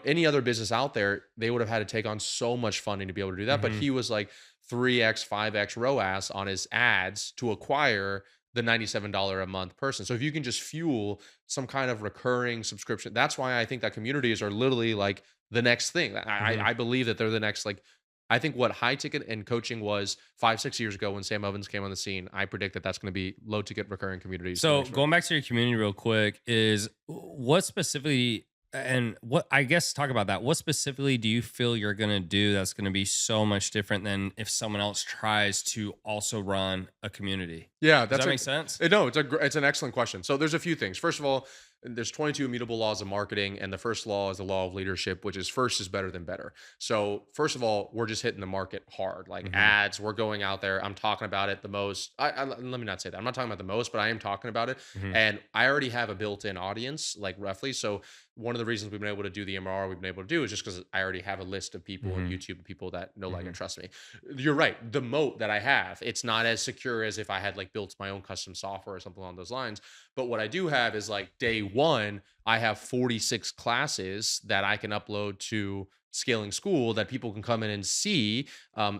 any other business out there, they would have had to take on so much funding to be able to do that. But Mhm. he was like 3x, 5x ROAS on his ads to acquire the $97 a month person. So if you can just fuel some kind of recurring subscription, that's why I think that communities are literally like the next thing. Mhm. I believe that they're the next, like, I think what high ticket and coaching was 5, 6 years ago when Sam Evans came on the scene, I predict that that's going to be low ticket recurring communities. The So next one. going back to your community real quick, is what specifically, and what, I guess, talk about that. What specifically do you feel you're gonna do that's gonna be so much different than if someone else tries to also run a community? Yeah, Does that's that make sense? no, it's an excellent question. So there's a few things. First of all, there's 22 immutable laws of marketing, and the first law is the law of leadership, which is first is better than better. So first of all, we're just hitting the market hard, like Mhm. ads. We're going out there. I'm talking about it the most. Let me not say that. I'm not talking about the most, but I am talking about it, Mhm. and I already have a built-in audience, like roughly. So one of the reasons we've been able to do the MRR we've been able to do is just because I already have a list of people on Hmm. YouTube, people that know, like, and Hmm. trust me. You're right. The moat that I have, it's not as secure as if I had like built my own custom software or something along those lines. But what I do have is like day one, I have 46 classes that I can upload to Scaling School that people can come in and see,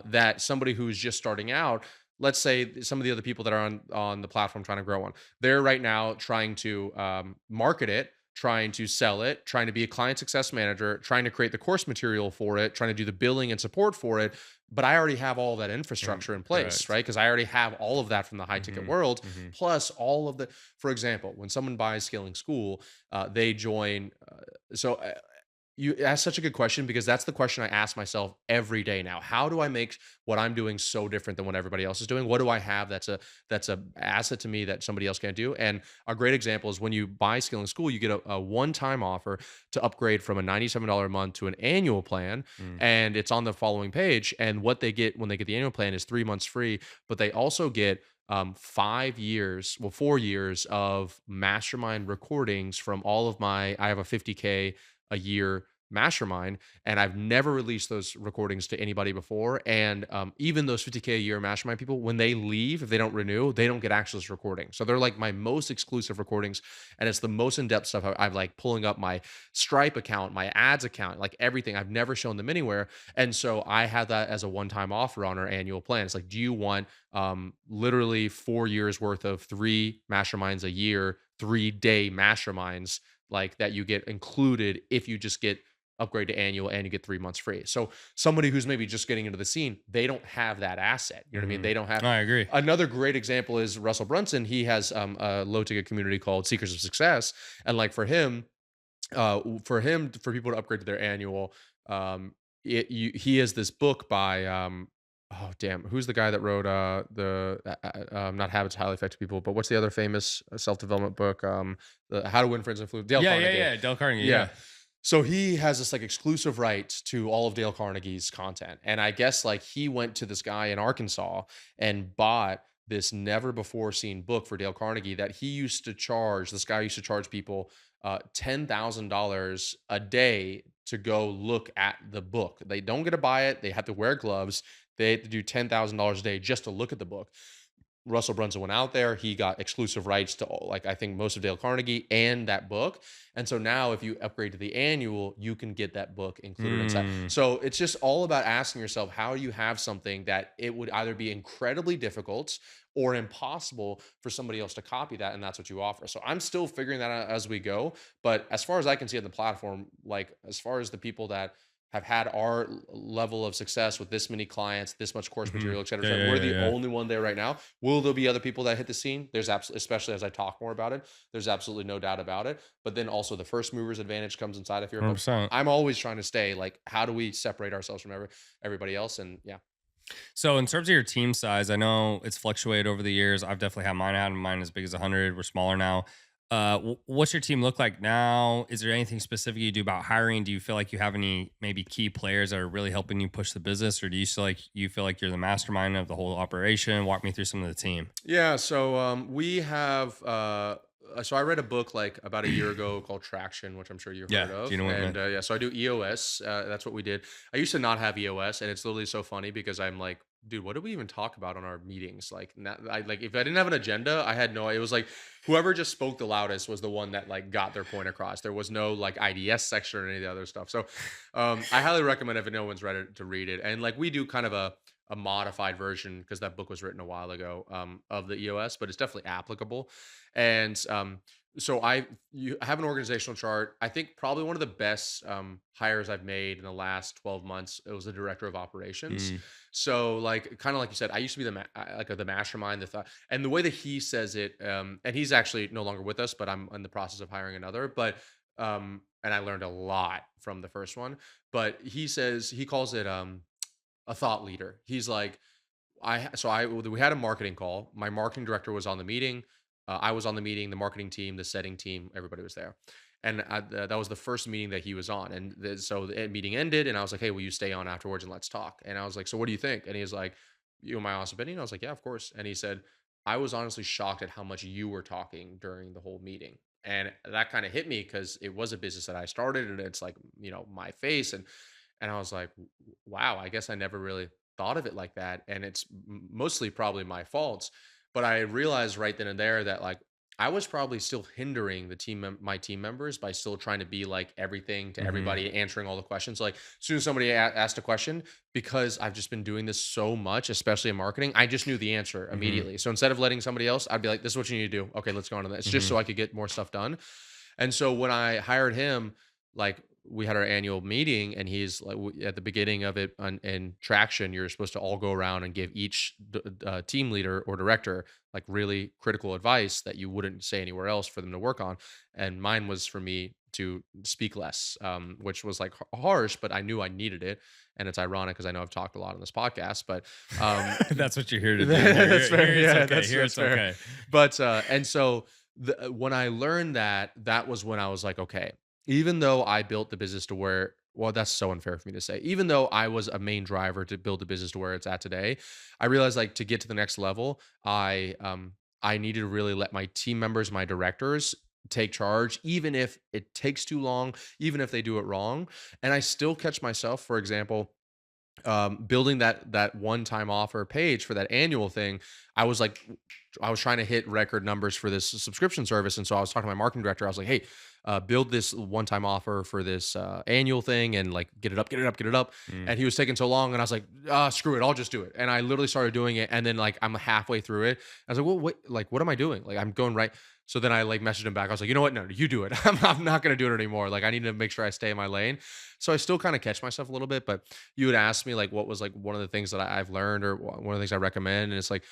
that somebody who's just starting out, let's say some of the other people that are on the platform trying to grow on, they're right now trying to market it, trying to sell it, trying to be a client success manager, trying to create the course material for it, trying to do the billing and support for it. But I already have all that infrastructure in place, Correct. right? Because I already have all of that from the high ticket Hmm. world, Hmm. plus all of the, for example, when someone buys Scaling School, they join. So you asked such a good question because that's the question I ask myself every day now. How do I make what I'm doing so different than what everybody else is doing? What do I have that's a asset to me that somebody else can't do? And a great example is when you buy Skilling School, you get a one-time offer to upgrade from a $97 a month to an annual plan, Mm. and it's on the following page. And what they get when they get the annual plan is 3 months free, but they also get 5 years, well, 4 years of mastermind recordings from all of my. I have a 50K a year mastermind, and I've never released those recordings to anybody before. And even those 50K a year mastermind people, when they leave, if they don't renew, they don't get access to recordings. So they're like my most exclusive recordings, and it's the most in-depth stuff. I've like pulling up my Stripe account, my ads account, like everything. I've never shown them anywhere, and so I have that as a one-time offer on our annual plan. It's like, do you want literally 4 years worth of three masterminds a year, 3-day masterminds, like that you get included if you just get upgrade to annual and you get 3 months free. So somebody who's maybe just getting into the scene, they don't have that asset. You know what I mean? Hmm. They don't have. I agree. Another great example is Russell Brunson. He has a low ticket community called Seekers of Success, and like for people to upgrade to their annual, he has this book by oh damn, who's the guy that wrote not Habits of Highly Effective People, but what's the other famous self development book, the How to Win Friends and Influence, Dale Yeah, yeah, Carnegie. yeah. Dale Carnegie. Yeah. Yeah. So he has this like exclusive rights to all of Dale Carnegie's content. And I guess like he went to this guy in Arkansas and bought this never before seen book for Dale Carnegie that he used to charge. This guy used to charge people $10,000 a day to go look at the book. They don't get to buy it. They have to wear gloves. They have to do $10,000 a day just to look at the book. Russell Brunson went out there. He got exclusive rights to all, like I think most of Dale Carnegie and that book. And so now, if you upgrade to the annual, you can get that book included inside. Mm. So it's just all about asking yourself how you have something that it would either be incredibly difficult or impossible for somebody else to copy that, and that's what you offer. So I'm still figuring that out as we go. But as far as I can see on the platform, like as far as the people that have had our level of success with this many clients, this much course Hmm. material, et cetera, et Yeah, cetera. yeah, We're yeah, the yeah. only one there right now. Will there be other people that hit the scene? There's absolutely, especially as I talk more about it, there's absolutely no doubt about it. But then also the first movers advantage comes inside of here. But 100%. I'm always trying to stay like, how do we separate ourselves from everybody else? And yeah. So in terms of your team size, I know it's fluctuated over the years. I've definitely had mine out, and mine as big as 100. We're smaller now. What's your team look like now? Is there anything specific you do about hiring? Do you feel like you have any maybe key players that are really helping you push the business, or do you feel like you're the mastermind of the whole operation? Walk me through some of the team. Yeah, so we have so I read a book like about a year ago called Traction, which I'm sure you Yeah, heard of. Gina And Whitman. yeah, so I do EOS. That's what we did. I used to not have EOS, and it's literally so funny because I'm like, dude, what do we even talk about on our meetings? Like, like if I didn't have an agenda, I had no. It was like whoever just spoke the loudest was the one that like got their point across. There was no like IDS section or any of the other stuff. So I highly recommend if no one's read it to read it. And like we do kind of a modified version because that book was written a while ago, of the EOS, but it's definitely applicable. And so you have an organizational chart. I think probably one of the best hires I've made in the last 12 months. It was the director of operations. Mm. So like kind of like you said, I used to be like the mastermind, the thought, and the way that he says it, and he's actually no longer with us, but I'm in the process of hiring another. But and I learned a lot from the first one. But he calls it a thought leader. He's like, we had a marketing call. My marketing director was on the meeting. I was on the meeting, the marketing team, the setting team, everybody was there. And that was the first meeting that he was on. And so the meeting ended, and I was like, "Hey, will you stay on afterwards and let's talk?" And I was like, "So what do you think?" And he was like, "You want my honest opinion?" I was like, "Yeah, of course." And he said, "I was honestly shocked at how much you were talking during the whole meeting." And that kind of hit me because it was a business that I started, and it's like, my face. And I was like, Wow, I guess I never really thought of it like that." And it's mostly probably my faults. But I realized right then and there that, like, I was probably still hindering my team members by still trying to be like everything to Hmm. everybody, answering all the questions. Like, as soon as somebody asked a question, because I've just been doing this so much, especially in marketing, I just knew the answer Hmm. immediately. So instead of letting somebody else, I'd be like, "This is what you need to do. Okay, let's go on to that." It's just Hmm. so I could get more stuff done. And so when I hired him, like, we had our annual meeting, and he's like, at the beginning of it, in traction, you're supposed to all go around and give each team leader or director like really critical advice that you wouldn't say anywhere else for them to work on. And mine was for me to speak less, which was like harsh, but I knew I needed it. And it's ironic because I know I've talked a lot on this podcast, but That's what you're here to do. that's Here fair. it's Yeah, okay. that's Here that's it's fair. okay. But and so when I learned that, that was when I was like, okay, even though I built the business to where, well, that's so unfair for me to say. Even though I was a main driver to build the business to where it's at today, I realized, like, to get to the next level, I needed to really let my team members, my directors, take charge, even if it takes too long, even if they do it wrong. And I still catch myself, for example, building that one-time offer page for that annual thing. I was like, I was trying to hit record numbers for this subscription service, and so I was talking to my marketing director. I was like, "Hey, build this one-time offer for this annual thing, and like, get it up, get it up, get it up." Mm. And he was taking so long, and I was like, "Screw it, I'll just do it." And I literally started doing it, and then, like, I'm halfway through it. I was like, "Well, wait, like, what am I doing? Like, I'm going right." So then I like messaged him back. I was like, "You know what? No, you do it. I'm not going to do it anymore. Like, I need to make sure I stay in my lane." So I still kind of catch myself a little bit, but you would ask me like what was like one of the things that I've learned, or one of the things I recommend, and it's like,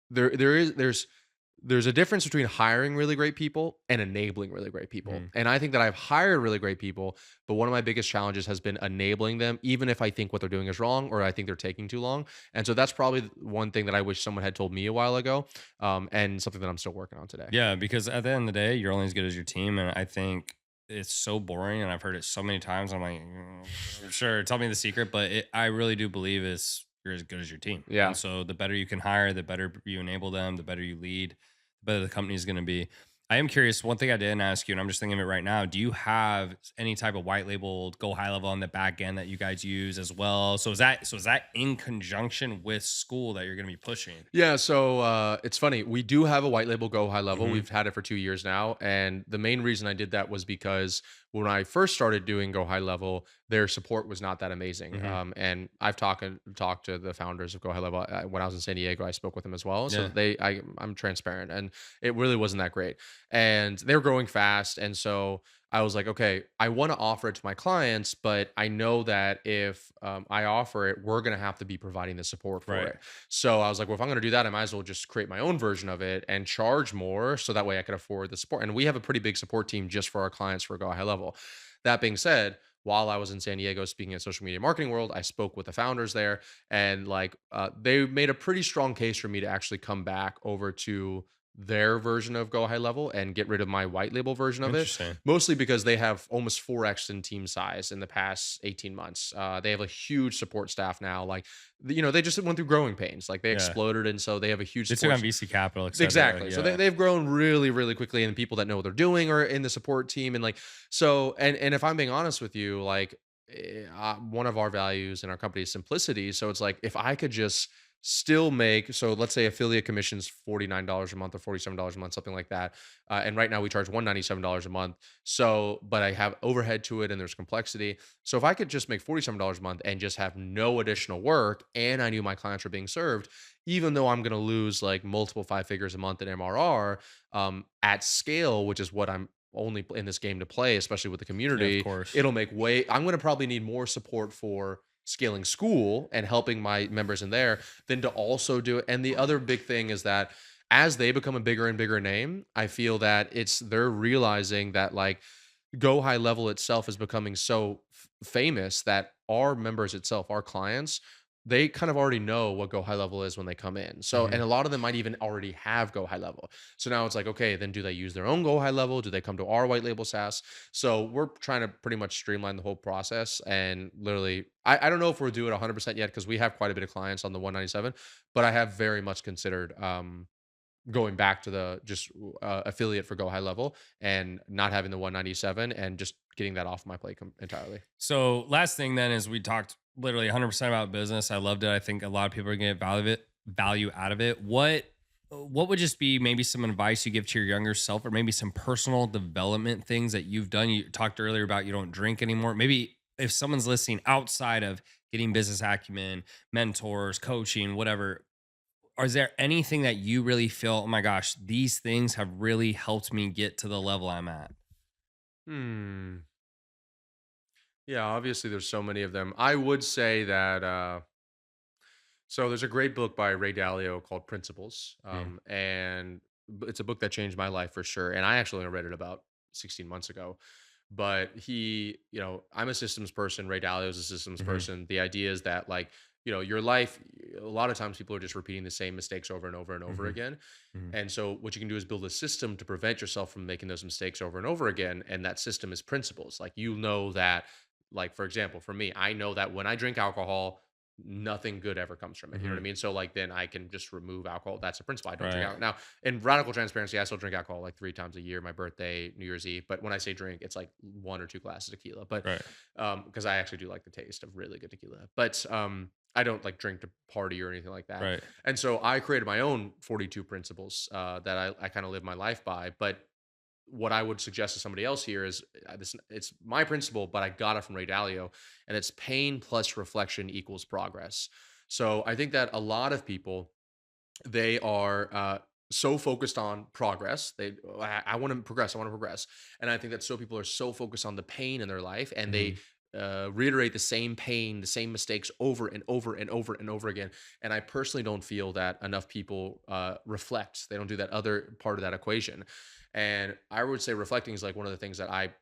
there's a difference between hiring really great people and enabling really great people. Mhm. And I think that I've hired really great people, but one of my biggest challenges has been enabling them, even if I think what they're doing is wrong or I think they're taking too long. And so that's probably one thing that I wish someone had told me a while ago, and something that I'm still working on today. Yeah, because at the end of the day, you're only as good as your team, and I think it's so boring, and I've heard it so many times. I'm like, sure, tell me the secret, but I really do believe is you're as good as your team, and Yeah. so the better you can hire, the better you enable them, the better you lead, the better the company is going to be. I am curious. One thing I didn't ask you, and I'm just thinking of it right now. Do you have any type of white label go high level on the back end that you guys use as well? So is that in conjunction with school that you're going to be pushing? Yeah, so it's funny. We do have a white label go high level. Hmm. We've had it for 2 years now, and the main reason I did that was because when I first started doing go high level, their support was not that amazing. Hmm. And I've talked to the founders of go high level. When I was in San Diego, I spoke with them as well. So Yeah. I'm transparent, and it really wasn't that great. And they were growing fast, and so I was like, okay, I want to offer it to my clients, but I know that if I offer it, we're going to have to be providing the support for Right. it. So I was like, well, if I'm going to do that, I might as well just create my own version of it and charge more, so that way I could afford the support. And we have a pretty big support team just for our clients for Go High Level. That being said, while I was in San Diego speaking at Social Media Marketing World, I spoke with the founders there, and like, they made a pretty strong case for me to actually come back over to their version of Go High Level and get rid of my white label version of it, Interesting. mostly because they have almost 4x in team size in the past 18 months. They have a huge support staff now. Like, they just went through growing pains. Like, they Yeah. exploded, and so they have a huge They took support. on VC capital, et cetera. Exactly. So Yeah. they've grown really, really quickly, and people that know what they're doing are in the support team. And like, so, and if I'm being honest with you, like, one of our values in our company is simplicity. So it's like, if I could just still make, so let's say affiliate commissions $49 a month or $47 a month, something like that. And right now we charge $197 a month. So, but I have overhead to it, and there's complexity. So if I could just make $47 a month and just have no additional work, and I knew my clients were being served, even though I'm going to lose like multiple five figures a month in MRR, at scale, which is what I'm only in this game to play, especially with the Yeah, of community, course. it'll make way, I'm going to probably need more support for scaling school and helping my members in there than to also do it. And the other big thing is that as they become a bigger and bigger name, I feel that they're realizing that, like, Go High Level itself is becoming so famous that our members itself, our clients, they kind of already know what Go High Level is when they come in. So, Mhm. and a lot of them might even already have Go High Level. So now it's like, okay, then do they use their own Go High Level? Do they come to our white label SaaS? So we're trying to pretty much streamline the whole process. And literally, I don't know if we'll do it 100% yet, because we have quite a bit of clients on the 197, but I have very much considered going back to the just affiliate for Go High Level and not having the 197 and just getting that off my plate entirely. So last thing then is we talked literally 100% about business. I loved it. I think a lot of people are going to get value out of it. What would just be maybe some advice you give to your younger self, or maybe some personal development things that you've done? You talked earlier about you don't drink anymore. Maybe if someone's listening outside of getting business acumen, mentors, coaching, whatever, is there anything that you really feel, oh my gosh, these things have really helped me get to the level I'm at? Hmm. Yeah, obviously there's so many of them. I would say that so there's a great book by Ray Dalio called Principles, Mm, and it's a book that changed my life for sure. And I actually only read it about 16 months ago. But he, I'm a systems person. Ray Dalio is a systems mhm, person. The idea is that like, your life, a lot of times people are just repeating the same mistakes over and over and over mhm, again. mhm, And so what you can do is build a system to prevent yourself from making those mistakes over and over again. And that system is principles. Like, that, like, for example, for me, I know that when I drink alcohol, nothing good ever comes from it. You know what I mhm. mean? So like then I can just remove alcohol. That's a principle. I don't drink Right. alcohol. Now, in radical transparency, I still drink alcohol like 3 times a year, my birthday, New Year's Eve. But when I say drink, it's like 1 or 2 glasses of tequila. But Right. because I actually do like the taste of really good tequila. But I don't like drink to party or anything like that. Right. And so I created my own 42 principles that I kind of live my life by. But what I would suggest to somebody else here is it's my principle, but I got it from Ray Dalio, and it's pain plus reflection equals progress. So I think that a lot of people, they are so focused on progress. I want to progress. I want to progress. And I think that so people are so focused on the pain in their life, and they Mhm. reiterate the same pain, the same mistakes over and over and over and over again. And I personally don't feel that enough people reflect. They don't do that other part of that equation. And I would say reflecting is like one of the things that I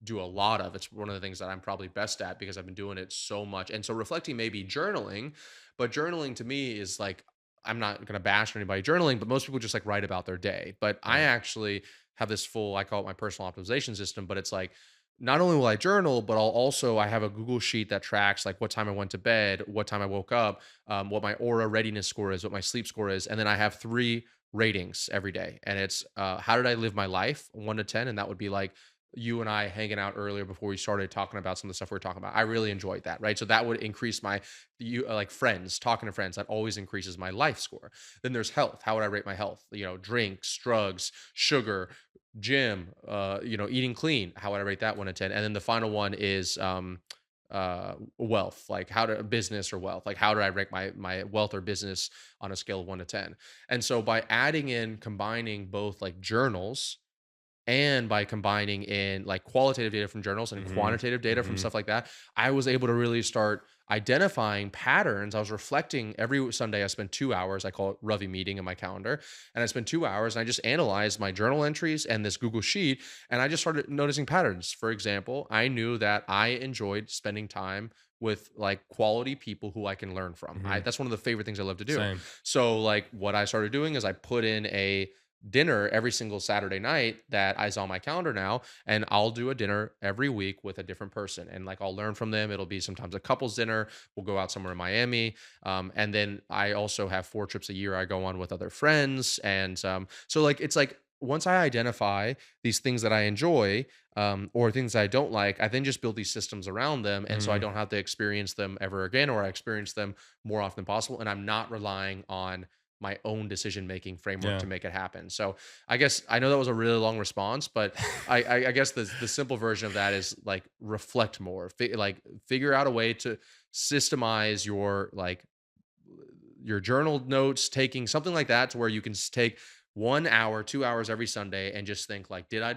do a lot of. It's one of the things that I'm probably best at because I've been doing it so much. And so reflecting may be journaling, but journaling to me is like, I'm not going to bash anybody journaling, but most people just like write about their day. But I Right. actually have this full, I call it my personal optimization system, but it's like, not only will I journal, but I have a Google sheet that tracks like what time I went to bed, what time I woke up, what my aura readiness score is, what my sleep score is. And then I have 3 ratings every day. And it's how did I live my life, 1 to 10. And that would be like, you and I hanging out earlier before we started talking about some of the stuff we are talking about. I really enjoyed that, right? So that would increase my like friends, talking to friends. That always increases my life score. Then there's health. How would I rate my health? Drinks, drugs, sugar, gym, eating clean. How would I rate that 1 to 10? And then the final one is wealth, like how to business or wealth, like how do I rank my wealth or business on a scale of 1 to 10. And so by combining both like journals and by combining in like qualitative data from journals and Mhm. quantitative data from Mhm. stuff like that, I was able to really start identifying patterns. I was reflecting every Sunday. I spent 2 hours. I call it Ravi meeting in my calendar. And I spent 2 hours and I just analyzed my journal entries and this Google sheet. And I just started noticing patterns. For example, I knew that I enjoyed spending time with like quality people who I can learn from. Mhm. That's one of the favorite things I love to do. Same. So like what I started doing is I put in a dinner every single Saturday night that is on my calendar now. And I'll do a dinner every week with a different person. And like I'll learn from them. It'll be sometimes a couple's dinner. We'll go out somewhere in Miami. And then I also have 4 trips a year I go on with other friends. And so like it's like once I identify these things that I enjoy, or things I don't like, I then just build these systems around them. And so I Mhm. don't have to experience them ever again, or I experience them more often than possible. And I'm not relying on my own decision making framework Yeah. to make it happen. So I guess I know that was a really long response, but I guess the simple version of that is like reflect more, like figure out a way to systemize your like your journal notes, taking something like that to where you can take 1 hour, 2 hours every Sunday and just think like, did I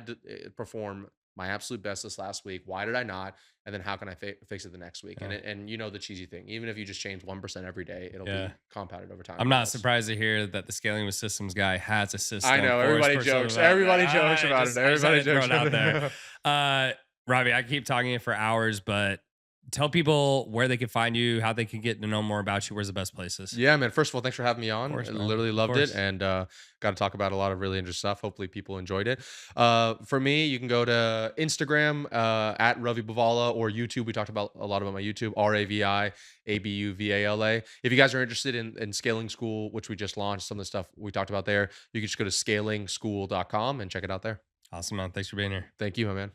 perform my absolute best this last week? Why did I not? And then how can I fix it the next week? And Yeah. the cheesy thing, even if you just change 1% every day, it'll Yeah. be compounded over time, I'm I not guess. surprised to hear that the scaling with systems guy has a I system know for his everybody personal jokes. development. Everybody jokes about it. I just had Everybody to throw jokes it about out there. it. Robbie, I keep talking to you for hours, but tell people where they can find you, how they can get to know more about you. Where's the best places? Yeah, man. First of all, thanks for having me Of on. course, I man. literally Of loved it, course. and got to talk about a lot of really interesting stuff. Hopefully, people enjoyed it. For me, you can go to Instagram at Ravi Bavala, or YouTube. We talked about a lot about my YouTube, RAVIABUVALA. If you guys are interested in Scaling School, which we just launched, some of the stuff we talked about there, you can just go to scalingschool.com and check it out there. Awesome, man. Thanks for being here. Thank you, my man.